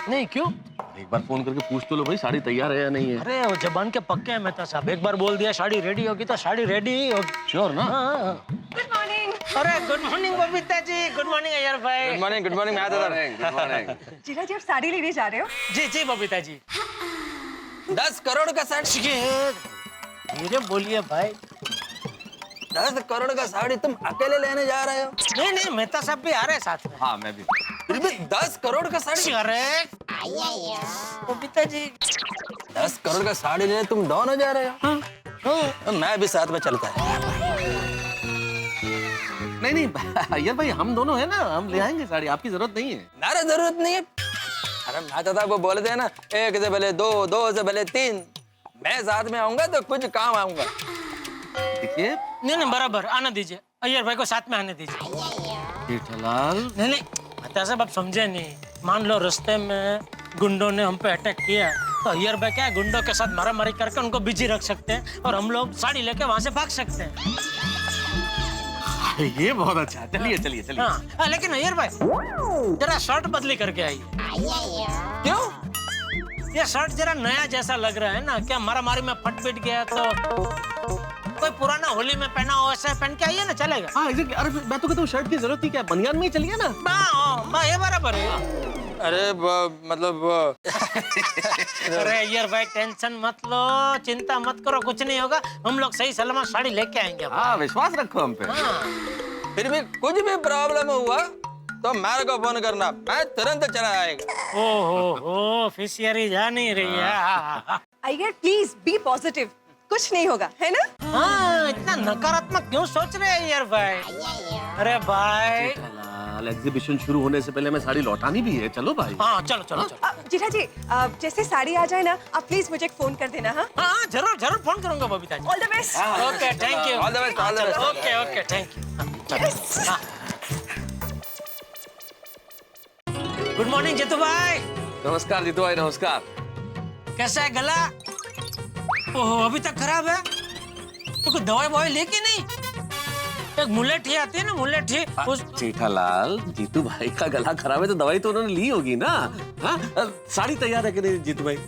नहीं, क्यों? एक बार फोन करके पूछ तो लो भाई, साड़ी तैयार है या नहीं है। अरे वो जबान के पक्के हैं मेहता साहब, एक बार बोल दिया साड़ी रेडी होगी तो साड़ी रेडी ही होगी। श्योर ना? Good morning. अरे good morning Babita ji. Good morning Iyer भाई। गुड मॉर्निंग मैं दादा। Good morning. जीजा जी आप साड़ी लेने जा रहे हो? जी बबीता जी। 10 करोड़ का साड़ी। धीरे बोलिए भाई। 10 करोड़ का साड़ी तुम अकेले लेने जा रहे हो? नहीं नहीं, मेहता साहब भी आ रहे हैं साथ में। हाँ मैं भी। फिर भी 10 करोड़ का साड़ी? अरे बबीता जी, 10 करोड़ का साड़ी लेने तुम दोनों जा रहे हो? हाँ। मैं भी साथ में चलता है। नहीं अय्यर भाई, हम दोनों है ना, हम ले आएंगे साड़ी, आपकी जरूरत नहीं है। नारे जरूरत नहीं है। अरे मेहता साहब वो बोले थे ना, 1 से भले 2, 2 से भले 3। मैं साथ में आऊंगा तो कुछ काम आऊंगा। देखिए, नहीं बराबर, आने दीजिए, अय्यर भाई को साथ में आने दीजिए। जेठालाल, नहीं मेहता साहब आप समझे नहीं। मान लो रास्ते में गुंडों ने हम पे अटैक किया, तो अय्यर भाई क्या है, गुंडों के साथ मारामारी करके उनको बिजी रख सकते हैं और हम लोग साड़ी लेके वहां से भाग सकते हैं। ये बहुत अच्छा है। चलिए चलिए चलिए। हाँ, लेकिन अय्यर भाई जरा शर्ट बदली करके आइए। क्यों? ये शर्ट जरा नया जैसा लग रहा है ना। क्या मारामारी में फट पिट गया तो कोई पुराना होली में पहना हो ऐसा पहन के आइए ना, चलेगा। हाँ एग्जैक्टली। अरे मैं तो कहता हूँ शर्ट की जरूरत ही क्या है, बनियान में ही चलिए ना। ये बराबर है। अरे मतलब अरे अय्यर भाई टेंशन मत लो, चिंता मत करो, कुछ नहीं होगा। हम लोग सही सलामत साड़ी लेके आएंगे। हाँ विश्वास रखो हम पे। फिर भी कुछ भी प्रॉब्लम हुआ तो मेरे को फोन करना, मैं तुरंत चला आएगा। ओहो, फिशियरी जा नहीं रही है। अय्यर प्लीज बी पॉजिटिव, कुछ नहीं होगा, है ना? हाँ, इतना नकारात्मक क्यों सोच रहे हैं अय्यर भाई? अरे भाई, एग्जीबिशन शुरू होने से पहले मैं साड़ी लौटानी भी है। चलो भाई। हाँ चलो चलो चलो। जेठा जी, जैसे साड़ी आ जाए ना, आप प्लीज मुझे एक फोन कर देना। हाँ हाँ जरूर जरूर फोन करूंगा Babita ji. All the best. Okay thank you. All the best, all the best. Okay okay thank you. Good morning Jitu भाई। नमस्कार जीतू भाई, नमस्कार। कैसा है गला? ओह अभी तक खराब है तो कोई दवाई ववाई लेके नहीं? एक मुलेठी आती है ना, मुलेठी उस... जेठालाल, जीतू भाई का गला खराब है तो दवाई तो उन्होंने ली होगी ना। हाँ साड़ी तैयार है कि नहीं जीतू भाई?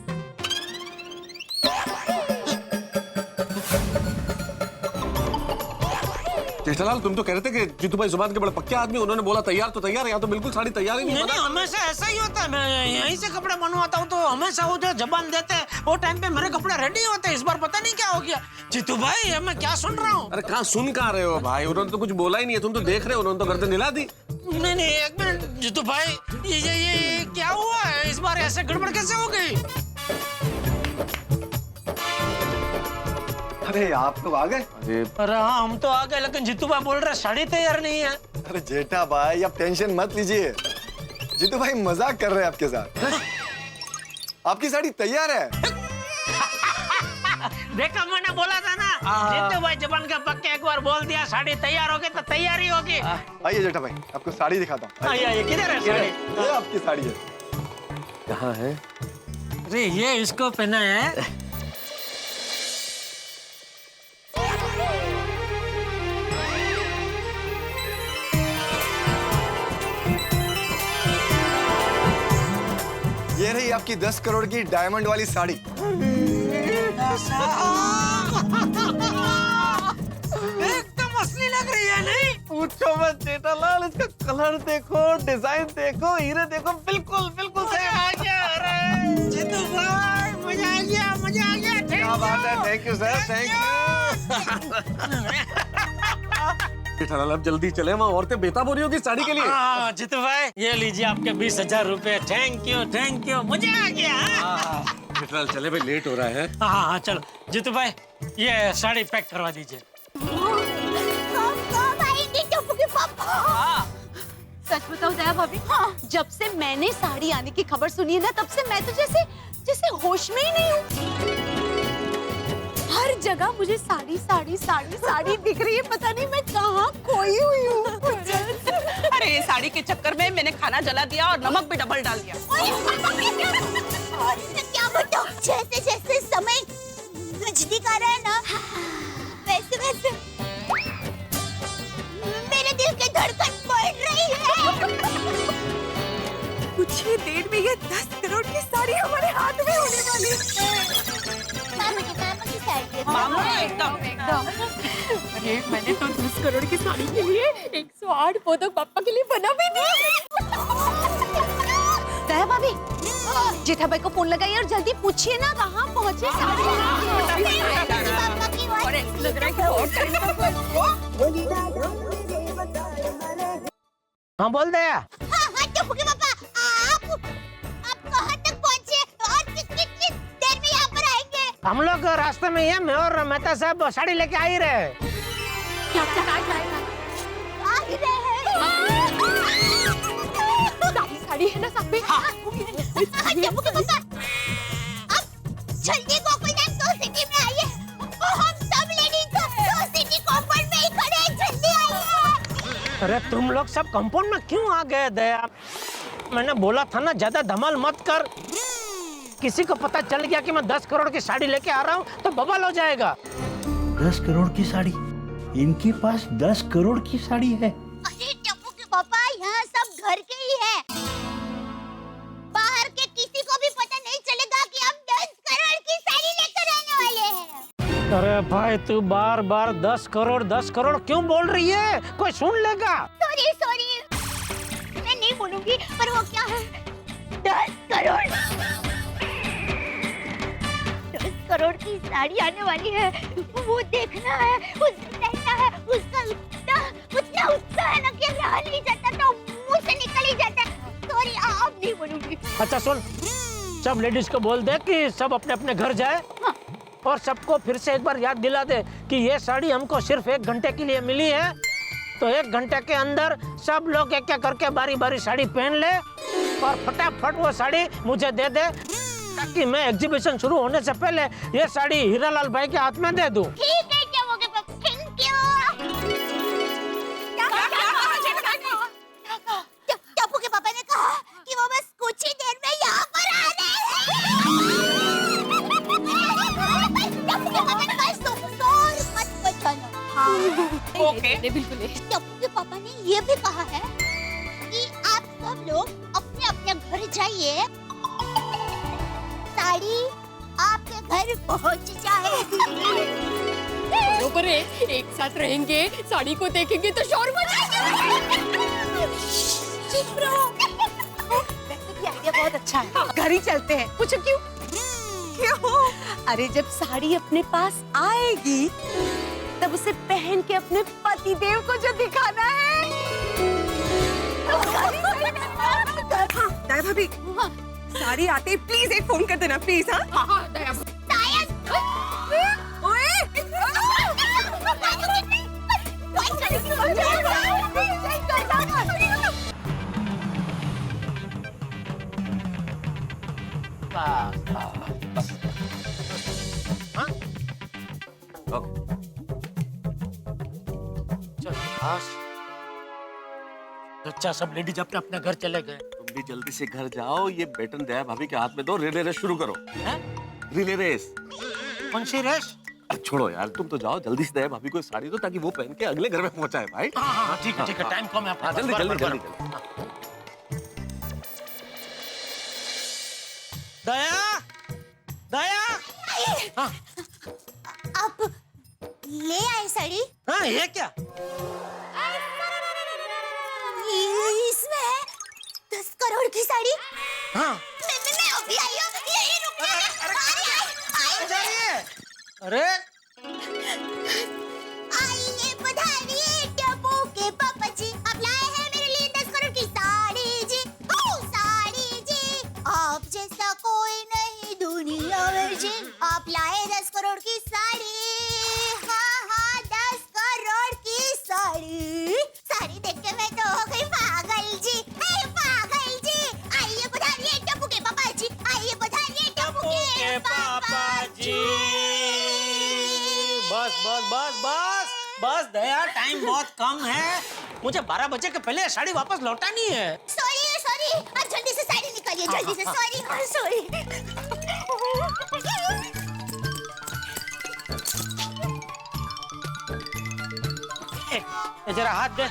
जेठालाल तुम तो कह रहे थे कि जीतू भाई जुबान के बड़े पक्के आदमी, उन्होंने बोला तैयार तो तैयार है, यहाँ तो बिल्कुल साड़ी तैयार ही नहीं। नहीं हमेशा ऐसा ही होता है। मैं यहीं से कपड़े बनवाता हूँ तो हमेशा वो जो जबान देते हैं वो टाइम पे मेरे कपड़े रेडी होते हैं। इस बार पता नहीं क्या हो गया। जीतू भाई मैं क्या सुन रहा हूँ? अरे कहाँ सुन कहाँ रहे हो भाई, उन्होंने तो कुछ बोला ही नहीं है, तुम तो देख रहे हो, उन्होंने तो गर्दन हिला दी। नहीं एक मिनट जीतू भाई, ये क्या हुआ है? इस बार ऐसे गड़बड़ कैसे हो गई? अरे आप तो आ गए। अरे हाँ हम तो आ गए, लेकिन जीतू भाई बोल रहे साड़ी तैयार नहीं है। अरे जेठा भाई आप टेंशन मत लीजिए, जीतू भाई मजाक कर रहे हैं आपके साथ। आपकी साड़ी तैयार है। देखा, मैंने बोला था ना, जीतू भाई जबान का पक्के एक बार बोल दिया साड़ी तैयार होगी तो तैयार ही होगी। आइए जेठा भाई, आपको साड़ी दिखाता हूँ। आइए, किधर है साड़ी? ये आपकी साड़ी है। कहाँ है? अरे ये इसको पहना है। ये रही आपकी 10 करोड़ की डायमंड वाली साड़ी। एकदम असली लग रही है। नहीं पूछो मत जेठालाल, इसका कलर देखो, डिजाइन देखो, हीरे देखो, बिल्कुल बिल्कुल सही। आ गया। अरे जीतू भाई मजा आ गया, मजा आ गया। क्या बात है, thank you sir, thank you. Jethalal अब जल्दी चले, वहाँ औरतें बेताब हो रही होगी साड़ी के लिए। हाँ जीतू भाई ये लीजिए आपके 20,000 रुपए। थैंक यू मजा आ गया। जेठालाल चले भाई, लेट हो रहा है। हाँ चलो जीतू भाई ये साड़ी पैक करवा दीजिए। सच बताओ दया भाभी, जब से मैंने साड़ी आने की खबर सुनी है ना, तब से मैं तो जैसे होश में ही नहीं हूँ। हर जगह मुझे साड़ी साड़ी साड़ी साड़ी दिख रही है, पता नहीं मैं कहाँ खोई हुई हूँ। अरे ये साड़ी के चक्कर में मैंने खाना जला दिया और नमक भी डबल डाल दिया। क्या बताऊँ, जैसे जैसे समय नजदीक आ रहा है ना, वैसे वैसे मेरे दिल की धड़कन बढ़ रही है। कुछ ही देर में ये 10 करोड़ की साड़ी हमारे हाथ में होने वाली है। मामा एकदम। अरे मैंने तो 10 करोड़ की साड़ी के लिए 108 पौधों पापा के लिए बना भी नहीं। दया भाभी, जेठा भाई को फोन लगाइए और जल्दी पूछिए ना कहाँ पहुँचे साड़ी। अरे ऐसा लग रहा है कि बहुत टाइम हाँ बोल दया। हाँ टप्पू के पापा, आप कहाँ तक पहुँचे और कितनी देर में यहाँ पर आएंगे? हम लोग रास्ते में ही हैं, मैं और मेहता साहब साड़ी लेके आ ही रहे। क्या क्या आ ही रहे हैं। साड़ी है ना सब पे? टप्पू के पापा, अब जल्दी गोकुल डैम सोसाइटी में आइए और हम सब लेडीज सोसाइटी कॉम्पाउंड में ही खड़े हैं, जल्दी आइए। अरे तुम लोग सब कंपाउंड में क्यों आ गए दया? मैंने बोला था ना ज्यादा धमाल मत कर। किसी को पता चल गया कि मैं 10 करोड़ की साड़ी लेके आ रहा हूँ तो बवाल हो जाएगा। 10 करोड़ की साड़ी? इनके पास 10 करोड़ की साड़ी है? अरे टप्पू के पापा, यहाँ सब घर के ही है। बाहर के किसी को भी पता नहीं चलेगा कि हम 10 करोड़ की साड़ी लेकर आने वाले हैं। अरे भाई तू बार बार 10 करोड़ क्यों बोल रही है? कोई सुन लेगा। सॉरी, मैं नहीं बोलूंगी, पर वो क्या है? 10 करोड़ 10 करोड़ की साड़ी आने वाली है। वो देखना है, उसे पहनना है, उसका उतना उत्साह है ना कि रहा नहीं जाता, तो मुंह से निकल ही जाता है। सॉरी, अब नहीं बोलूंगी। अच्छा सुन, सब लेडीज को बोल दे कि सब अपने अपने घर जाए। हाँ। और सबको फिर से एक बार याद दिला दे कि ये साड़ी हमको सिर्फ 1 घंटे के लिए मिली है। तो 1 घंटे के अंदर सब लोग एक एक करके बारी बारी साड़ी पहन ले और फटाफट वो साड़ी मुझे दे दे, ताकि मैं एग्जीबिशन शुरू होने से पहले ये साड़ी हीरालाल भाई के हाथ में दे दूं। ठीक है, क्या हो गया? Thank you. टप्पू के पापा ने कहा कि वो बस कुछ ही देर में यहाँ पर आ रहे हैं। टप्पू के पापा ने कहा शोर मत मचाना। ओके बिल्कुल। टप्पू के पापा ने ये भी कहा है कि आप सब लोग अपने अपने घर जाइए, साड़ी आपके घर पहुंच जाएगी। बरोबर है, एक साथ रहेंगे, साड़ी को देखेंगे तो शोर मचाएंगे। वैसे भी आइडिया बहुत अच्छा है। घर ही चलते हैं। पूछो क्यों? अरे जब साड़ी अपने पास आएगी तब उसे पहन के अपने पति देव को जो दिखाना है। दया भाभी, साड़ी आते ही प्लीज एक फोन कर देना प्लीज। हाँ दया अच्छा सब लेडीज अपने अपने घर चले गए। तुम भी जल्दी से घर जाओ, ये बैटन दया भाभी के हाथ में दो, रिले रेस शुरू करो। Relay race? कौन सी रेस? छोड़ो यार, तुम तो जाओ जल्दी से दया भाभी को साड़ी दो ताकि वो पहन के अगले घर में पहुंचाए भाई। हाँ ठीक है टाइम कम है अपना। जल्दी। दया आप ले आए साड़ी? हाँ ये क्या? इसमें 10 करोड़ की साड़ी? हाँ मैं अभी आई हूँ, यही रुक जाइए। अरे आइए पधारिए टप्पू के पापा जी, आप लाए हैं मेरे लिए 10 करोड़ की साड़ी जी। ओ साड़ी जी, आप जैसा कोई नहीं दुनिया में जी। आप लाए 10 करोड़ की साड़ी। हाँ 10 करोड़ की साड़ी। साड़ी देख के मैं तो हो गई पागल जी। पागल जी, आइए पधारिए टप्पू के पापा जी, आइए पधारिए टप्पू के पापा जी। बस दया, टाइम बहुत कम है। मुझे 12 बजे के पहले साड़ी वापस लौटानी है। सॉरी, आप जल्दी से साड़ी निकालिए, जल्दी से। सॉरी। जरा हाथ दे,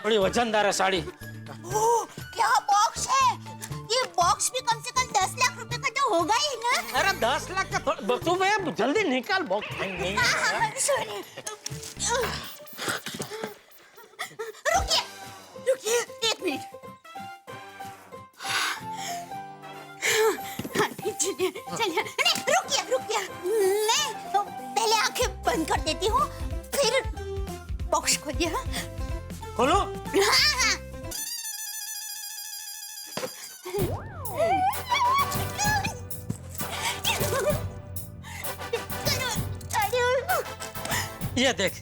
बड़ी वजनदार है साड़ी। क्या बॉक्स है? ये बॉक्स भी कम से कम 10 लाख रुपए का तो होगा ही ना? अरे 10 लाख का तू भैया जल्दी निकाल बॉक्स। सॉरी। रुकिए 1 मिनट। चलिए। नहीं, रुकिए। मैं पहले आंखें बंद कर देती हूँ, फिर बॉक्स खोलिए। हाँ खोलो। हाँ। ये देख।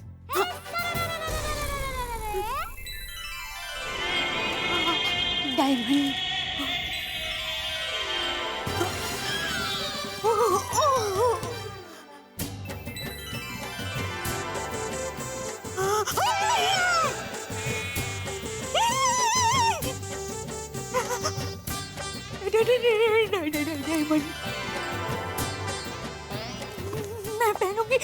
डायमंड। मैं पहनूंगी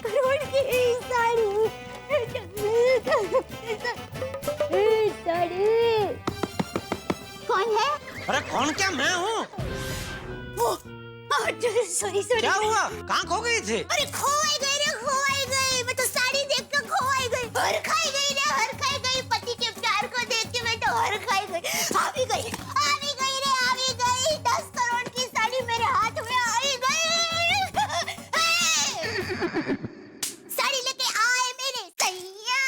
करोड़ की साड़ी। कौन है? अरे कौन क्या, मैं हूँ। Sorry sorry. क्या हुआ, कहाँ खो गई थी? अरे खोई गई रे, खोई गई। मैं तो साड़ी देखकर खोई गई, हर खाई गई रे, हर खाई गई। पति के प्यार को देख के मैं तो हर खाई गई। आ भी गई रे, आ भी गई। 10 करोड़ की साड़ी मेरे हाथ में आई गई। साड़ी लेके आए मेरे सैया,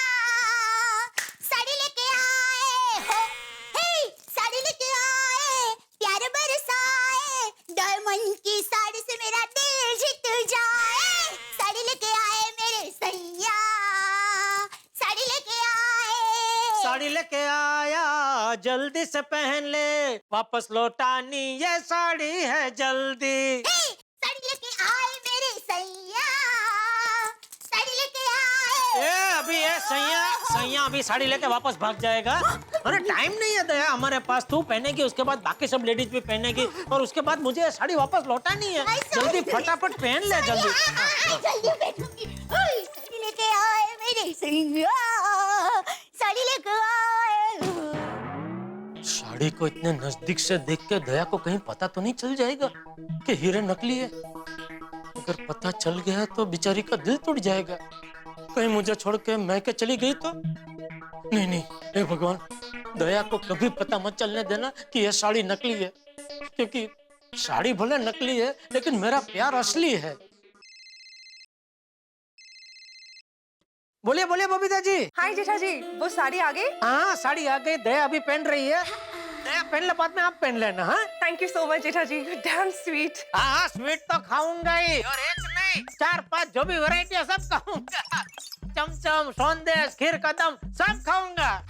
साड़ी लेके आए हो, हे साड़ी लेके आए, प्यार बरसाए, डायमंड की साड़ी से मेरा दिल जीत जाए। साड़ी लेके आए मेरे सैया, साड़ी लेके आए। साड़ी लेके आया, जल्दी से पहन ले, वापस लौटानी ये साड़ी है जल्दी। साड़ी लेके आए मेरे सैया, साड़ी लेके आए। अभी ये सैया अभी साड़ी लेके वापस भाग जाएगा। अरे टाइम नहीं है दया हमारे पास। तू पहनेगी, उसके बाद बाकी सब लेडीज भी पहनेगी, और उसके बाद मुझे ये साड़ी वापस लौटानी है। जल्दी फटाफट पहन ले जल्दी। जल्दी पहनूंगी। साड़ी लेके आए मेरे सैया, साड़ी लेके आए। साड़ी को इतने नजदीक से देख के दया को कहीं पता तो नहीं चल जाएगा कि हीरे नकली है? अगर पता चल गया तो बेचारी का दिल टूट जाएगा। कहीं मुझे छोड़ के मैके चली गई तो? नहीं नहीं, हे भगवान, दया को कभी पता मत चलने देना कि यह साड़ी नकली है, क्योंकि साड़ी भले नकली है लेकिन मेरा प्यार असली है। बोलिए बोलिए बबीता जी। हाय जेठा जी, वो साड़ी आ गई? हाँ साड़ी आ गई, दया अभी पहन रही है। दया पहन ले, बाद में आप पहन लेना। हाँ thank you so much Jetha ji, damn sweet. हाँ स्वीट तो खाऊंगा ही, और एक नहीं 4-5 जो भी वैरायटी है सब खाऊंगा। चमचम, सौंदेश, खीर कदम सब खाऊंगा।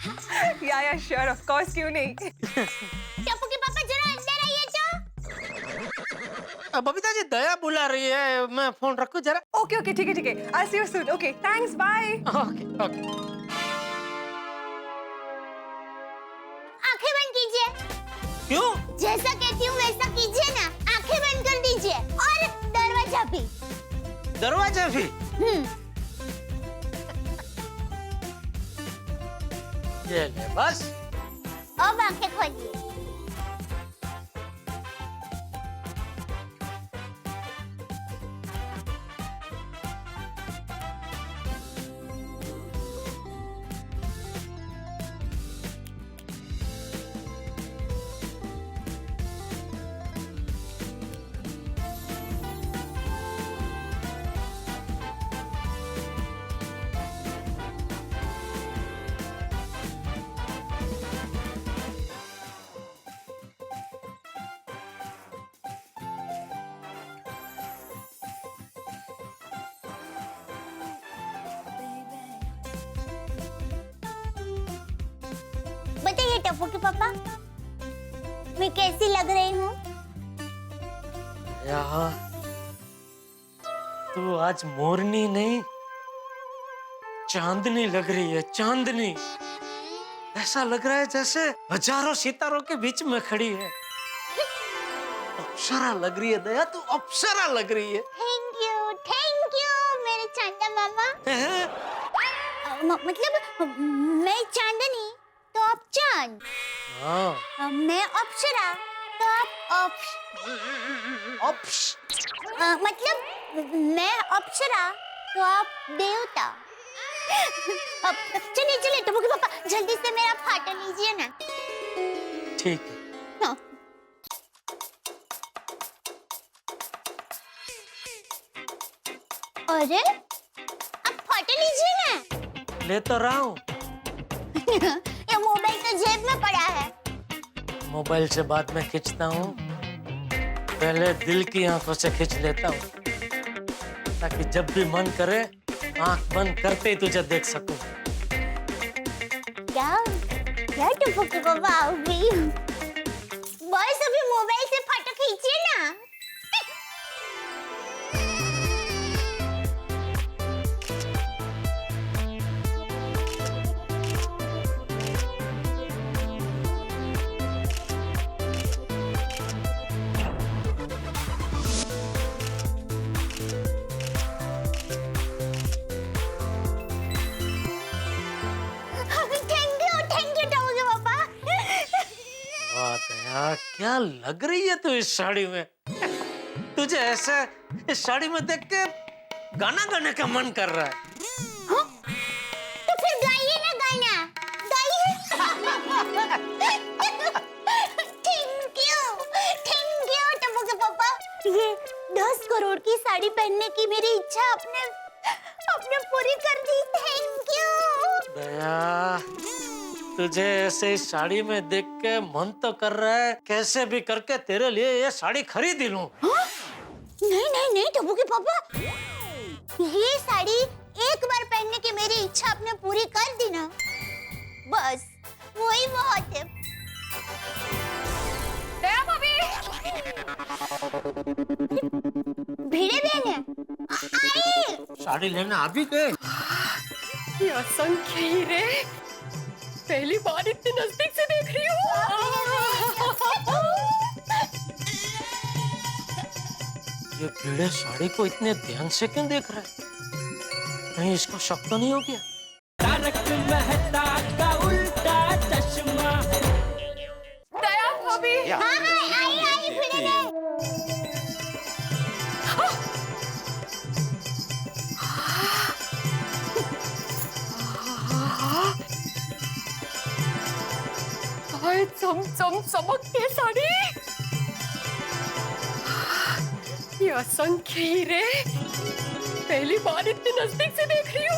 या श्योर, ऑफ कोर्स, क्यों नहीं। टप्पू के पापा जरा अंदर आइए तो। बबीता जी दया बुला रही है, मैं फोन रखूं जरा? ओके ओके, ठीक है ठीक है, I see you soon. Okay thanks, bye. Okay okay. आंखें बंद कीजिए। क्यों? जैसा कहती हूँ वैसा कीजिए ना। आंखें बंद कर दीजिए और दरवाजा भी। दरवाजा भी? ये ले बस। अब आंखें खोलिए। बताइए टप्पू के पापा, मैं कैसी लग रही हूँ? यार तू आज मोरनी नहीं, चांदनी लग रही है, चांदनी। ऐसा लग रहा है जैसे हजारों सितारों के बीच में खड़ी है। अप्सरा लग रही है दया, तू अप्सरा लग रही है। थैंक यू मेरे चांदा मामा। मतलब मैं चांदनी तो आप चांद। हाँ। मैं अप्सरा तो आप मतलब मैं अप्सरा तो आप देवता। अब चलिए चलिए टप्पू के पापा, जल्दी से मेरा फाटा लीजिए ना। ठीक है। हाँ। अरे आप फोटो लीजिए ना। ले तो रहा हूँ। ये मोबाइल तो जेब में पड़ा है। मोबाइल से बाद में खींचता हूँ, पहले दिल की आंखों से खींच लेता हूँ, ताकि जब भी मन करे आंख बंद करते ही तुझे देख सकूं। क्या टुपकी बाबा आओगी? बॉयज अभी मोबाइल से फोटो खींचिए ना। थैंक यू टुपकी बाबा। वाह दया, क्या लग रही है तू इस साड़ी में। तुझे ऐसे इस साड़ी में देख के गाना गाने का मन कर रहा है। हाँ? तो फिर गाइए ना गाना, गाइए। थैंक यू टुपकी पापा। ये 10 करोड़ की साड़ी पहनने की मेरी इच्छा आपने पूरी कर दी। Thank you. दया, तुझे ऐसे इस साड़ी में देख के मन तो कर रहा है कैसे भी करके तेरे लिए ये साड़ी खरीद ही लूं। हाँ? नहीं टुपकी पापा, ये साड़ी एक बार पहनने की मेरी इच्छा आपने पूरी कर दी ना, बस वही बहुत है। दया भाभी, भिड़े बहन आई। साड़ी लेना अभी गए। ये असंख्य हीरे पहली बार इतने नजदीक से देख रही हूँ। ये भिड़े साड़ी को इतने ध्यान से क्यों देख रहा है? कहीं इसको शक तो नहीं हो गया? तारक मेहता का उल्टा चश्मा। दया भाभी। हाँ आई भिड़े बहन। चमकती साड़ी, ये असंख्य हीरे पहली बार इतने नजदीक से देख रही हूँ।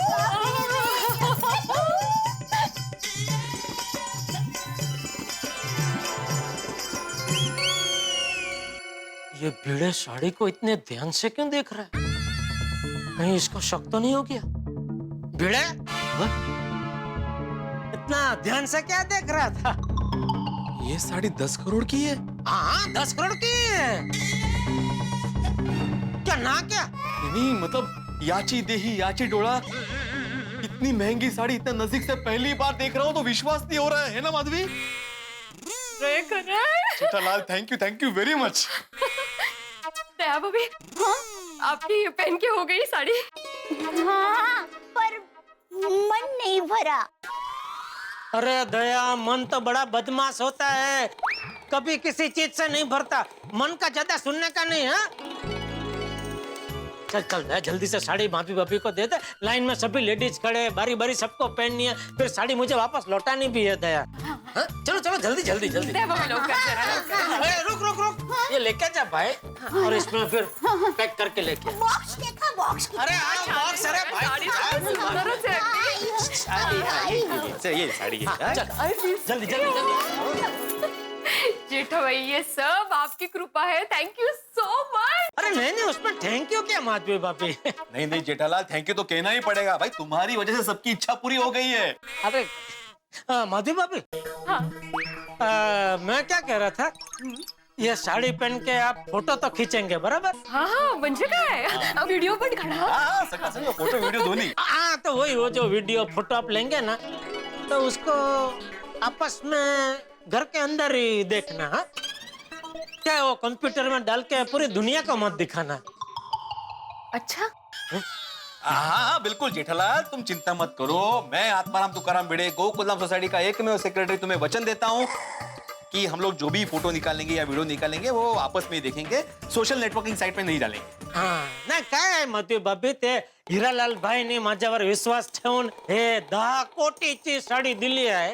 ये भिड़े साड़ी को इतने ध्यान से क्यों देख रहा है? कहीं इसको शक तो नहीं हो गया? भिड़े, इतना ध्यान से क्या देख रहा था? ये साड़ी 10 करोड़ की है। हाँ 10 करोड़ की है। क्या ना क्या? नहीं मतलब याची देही याची डोला, इतनी महंगी साड़ी इतना नजदीक से पहली बार देख रहा हूँ तो विश्वास नहीं हो रहा है ना Madhavi? Jethalal thank you very much. Daya भाभी, आपकी ये पहन के हो गई साड़ी? हाँ, पर मन नहीं भरा। अरे दया, मन तो बड़ा बदमाश होता है, कभी किसी चीज से नहीं भरता। मन का ज्यादा सुनने का नहीं है। चल चल दया, जल्दी से साड़ी माधवी भाभी को दे दे। लाइन में सभी लेडीज खड़े, बारी बारी सबको पहननी है, फिर साड़ी मुझे वापस लौटानी भी है दया। हाँ? चलो चलो जल्दी जल्दी जल्दी। दया भाभी अरे रुक रुक रुक, ये लेके जा भाई, और इसमें फिर पैक करके लेके। बॉक्स देखा, बॉक्स। अरे बॉक्स, अरे भाई ये साड़ी जल्दी जल्दी। जेठा भाई, ये सब आपकी कृपा है। Thank you so much. अरे नहीं उसमें थैंक यू क्या माधवी भाभी? नहीं जेठालाल, थैंक यू तो कहना ही पड़ेगा भाई, तुम्हारी वजह से सबकी इच्छा पूरी हो गई है। अरे माधवी भाभी, मैं क्या कह रहा था, ये साड़ी पहन के आप फोटो तो खींचेंगे बराबर? हाँ म्हणजे काय, वीडियो पण काढा। सगळं फोटो वीडियो दोन्ही। हाँ तो वही, वो जो वीडियो फोटो आप लेंगे ना, तो उसको आपस में घर के अंदर ही देखना। हाँ क्या वो कंप्यूटर में डाल के पूरी दुनिया को मत दिखाना। अच्छा हाँ बिल्कुल जेठालाल, तुम चिंता मत करो। मैं आत्माराम तुकाराम भिड़े गोकुलधाम सोसाइटी का एकमेव सेक्रेटरी तुम्हें वचन देता हूँ कि हम लोग जो भी फोटो निकालेंगे या वीडियो निकालेंगे वो आपस में देखेंगे, सोशल नेटवर्किंग साइट पे नहीं डालेंगे। हाँ नाही काय माधवी भाभी, ते हिरालाल भाईने माझ्यावर विश्वास ठेवून हे 10 कोटीची साडी दिली आहे,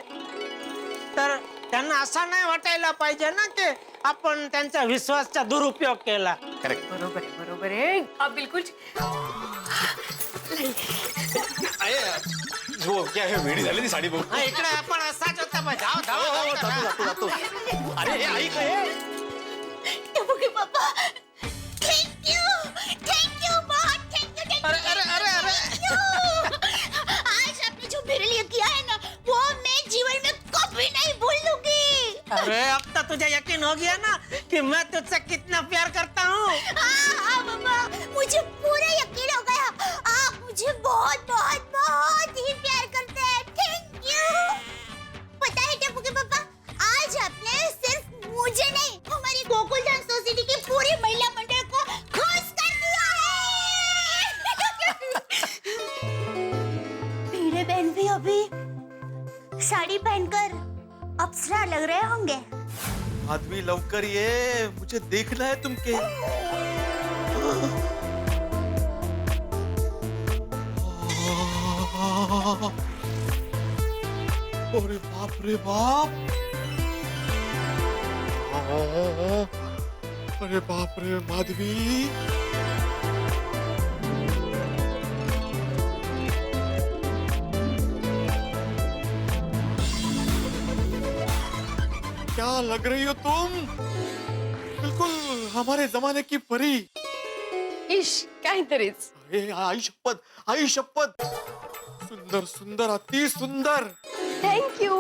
तर त्यांना असं नाही वाटायला पाहिजे ना की आपण त्यांच्या विश्वासाचा दुरुपयोग केला। करेक्ट, बरोबर है, बरोबर है। आप बिल्कुल वो क्या है वेडी झाली ती साडी बघ हा, इकडे आपण असाच होता बा. धाव धाव धाव, जातो अरे हे ऐक हे टप्पू के पापा थैंक यू बहुत थैंक यू. अरे आज आपने जो मेरे लिए किया है ना वो मैं जीवन में कभी नहीं भूल दूंगी. अरे अब तो तुझे यकीन हो गया ना कि मैं तुझसे कितना प्यार करता हूँ. हाँ पापा मुझे पूरा यकीन हो गया. आप मुझे बहुत बहुत बहुत ही प्यार करते हैं. Thank you. पता है टप्पू के पापा आज आपने सिर्फ मुझे नहीं हमारी गोकुल डांस सोसाइटी की पूरी महिला मंडल को खुश कर दिया है. मेरे बहन भी अभी साड़ी पहनकर अप्सरा लग रहे होंगे. आदमी लवकर ये मुझे देखना है तुमके अरे बाप रे बाप अरे बाप रे माधवी क्या लग रही हो तुम बिल्कुल हमारे जमाने की परी. इश काहीतरीच. आई शपथ सुंदर सुंदर अति सुंदर. Thank you.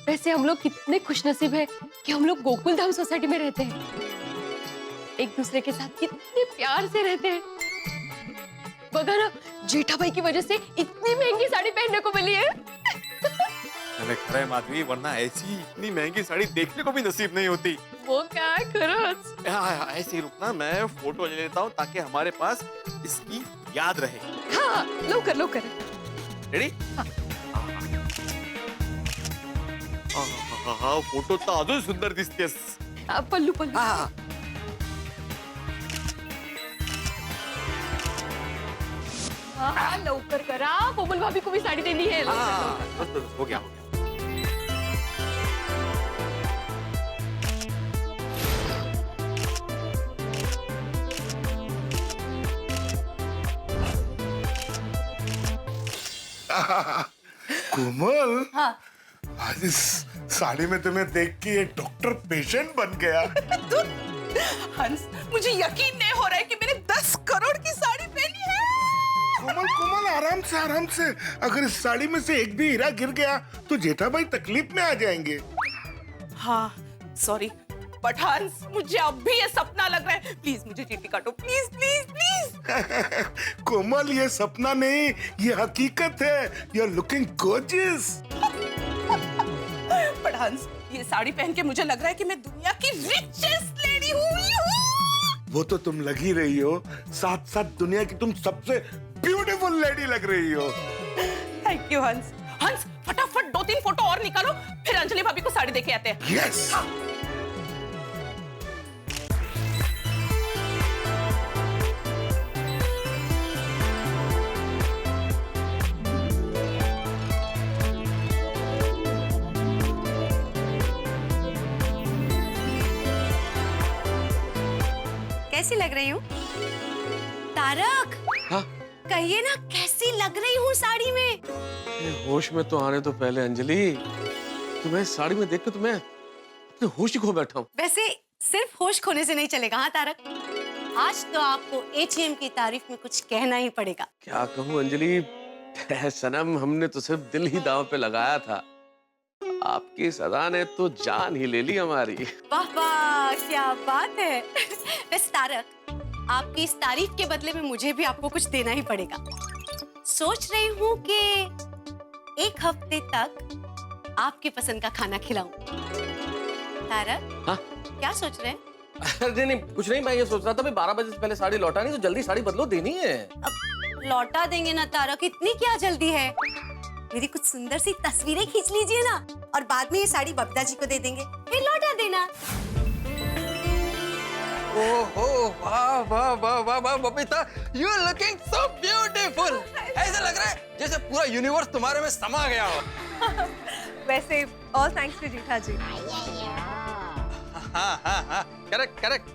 वैसे हम लोग कितने खुशनसीब हैं कि हम लोग गोकुल धाम सोसाइटी में रहते हैं. एक दूसरे के साथ कितने प्यार से रहते हैं. बघा ना जेठा भाई की वजह से इतनी महंगी साड़ी पहनने को मिली है. अरे खरा है माधवी वरना ऐसी इतनी महंगी साड़ी देखने को भी नसीब नहीं होती. वो क्या खरंच. ऐसे ही रुकना मैं फोटो ले लेता हूँ ताकि हमारे पास इसकी याद रहे. हाँ लवकर लवकर. रेडी हा फोटो तर अजून सुंदर दिसतेस. पल्लू पल्लू. हाँ लवकर करा. कोमल भाभी को भी साड़ी देनी है. बस हो गया कोमल हाँ आज इस साड़ी में तुम्हें देख के ये डॉक्टर पेशेंट बन गया. हंस मुझे यकीन नहीं हो रहा है कि मैंने 10 करोड़ की साड़ी पहनी है. कोमल आराम से अगर इस साड़ी में से एक भी हीरा गिर गया तो जेठा भाई तकलीफ में आ जाएंगे. हाँ सॉरी बट हंस मुझे अब भी ये सपना लग रहा है. प्लीज मुझे चीटी काटो प्लीज प्लीज प्लीज. कोमल ये सपना नहीं ये हकीकत है. You are looking gorgeous. But हंस ये साड़ी पहन के मुझे लग रहा है कि मैं दुनिया की रिचेस्ट लेडी हुई हूँ. वो तो तुम लग ही रही हो. साथ साथ दुनिया की तुम सबसे ब्यूटीफुल लेडी लग रही हो. थैंक यू हंस. हंस फटाफट 2-3 फोटो और निकालो फिर अंजलि भाभी को साड़ी देके आते हैं. यस कैसी लग रही हूँ तारक. हाँ? कहिए ना कैसी लग रही हूँ साड़ी में. ये होश में तो आने तो पहले अंजलि तुम्हें साड़ी में देख के तुम्हें अपने होश ही खो बैठा हूँ. वैसे सिर्फ होश खोने से नहीं चलेगा. हाँ तारक आज तो आपको एटीएम की तारीफ में कुछ कहना ही पड़ेगा. क्या कहूँ अंजलि सनम हमने तो सिर्फ दिल ही दांव पे लगाया था. आपकी सदा ने तो जान ही ले ली हमारी. वाह वाह क्या बात है. वैसे तारक आपकी इस तारीफ के बदले में मुझे भी आपको कुछ देना ही पड़ेगा. सोच रही हूँ कि 1 हफ्ते तक आपकी पसंद का खाना खिलाऊं. तारक हाँ? क्या सोच रहे हैं? अरे नहीं कुछ नहीं. मैं ये सोच रहा था 12 बजे से पहले साड़ी लौटानी तो जल्दी साड़ी बदलो देनी है. अब लौटा देंगे ना तारक. इतनी क्या जल्दी है. मेरी कुछ सुंदर सी तस्वीरें खींच लीजिए ना और बाद में ये साड़ी बबीता जी को दे देंगे फिर लौटा देना. ओहो वाह वाह वाह वाह वाह Babita you are looking so beautiful. ऐसा लग रहा है जैसे पूरा यूनिवर्स तुम्हारे में समा गया हो. वैसे ऑल थैंक्स टू जेठा जी. हाँ करेक्ट.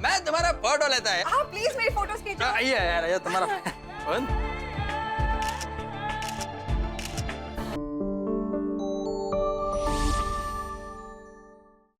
मैं तुम्हारा फोटो लेता है. आप प्लीज मेरी फोटोज खींचो. आइए यार ये तुम्हारा बंद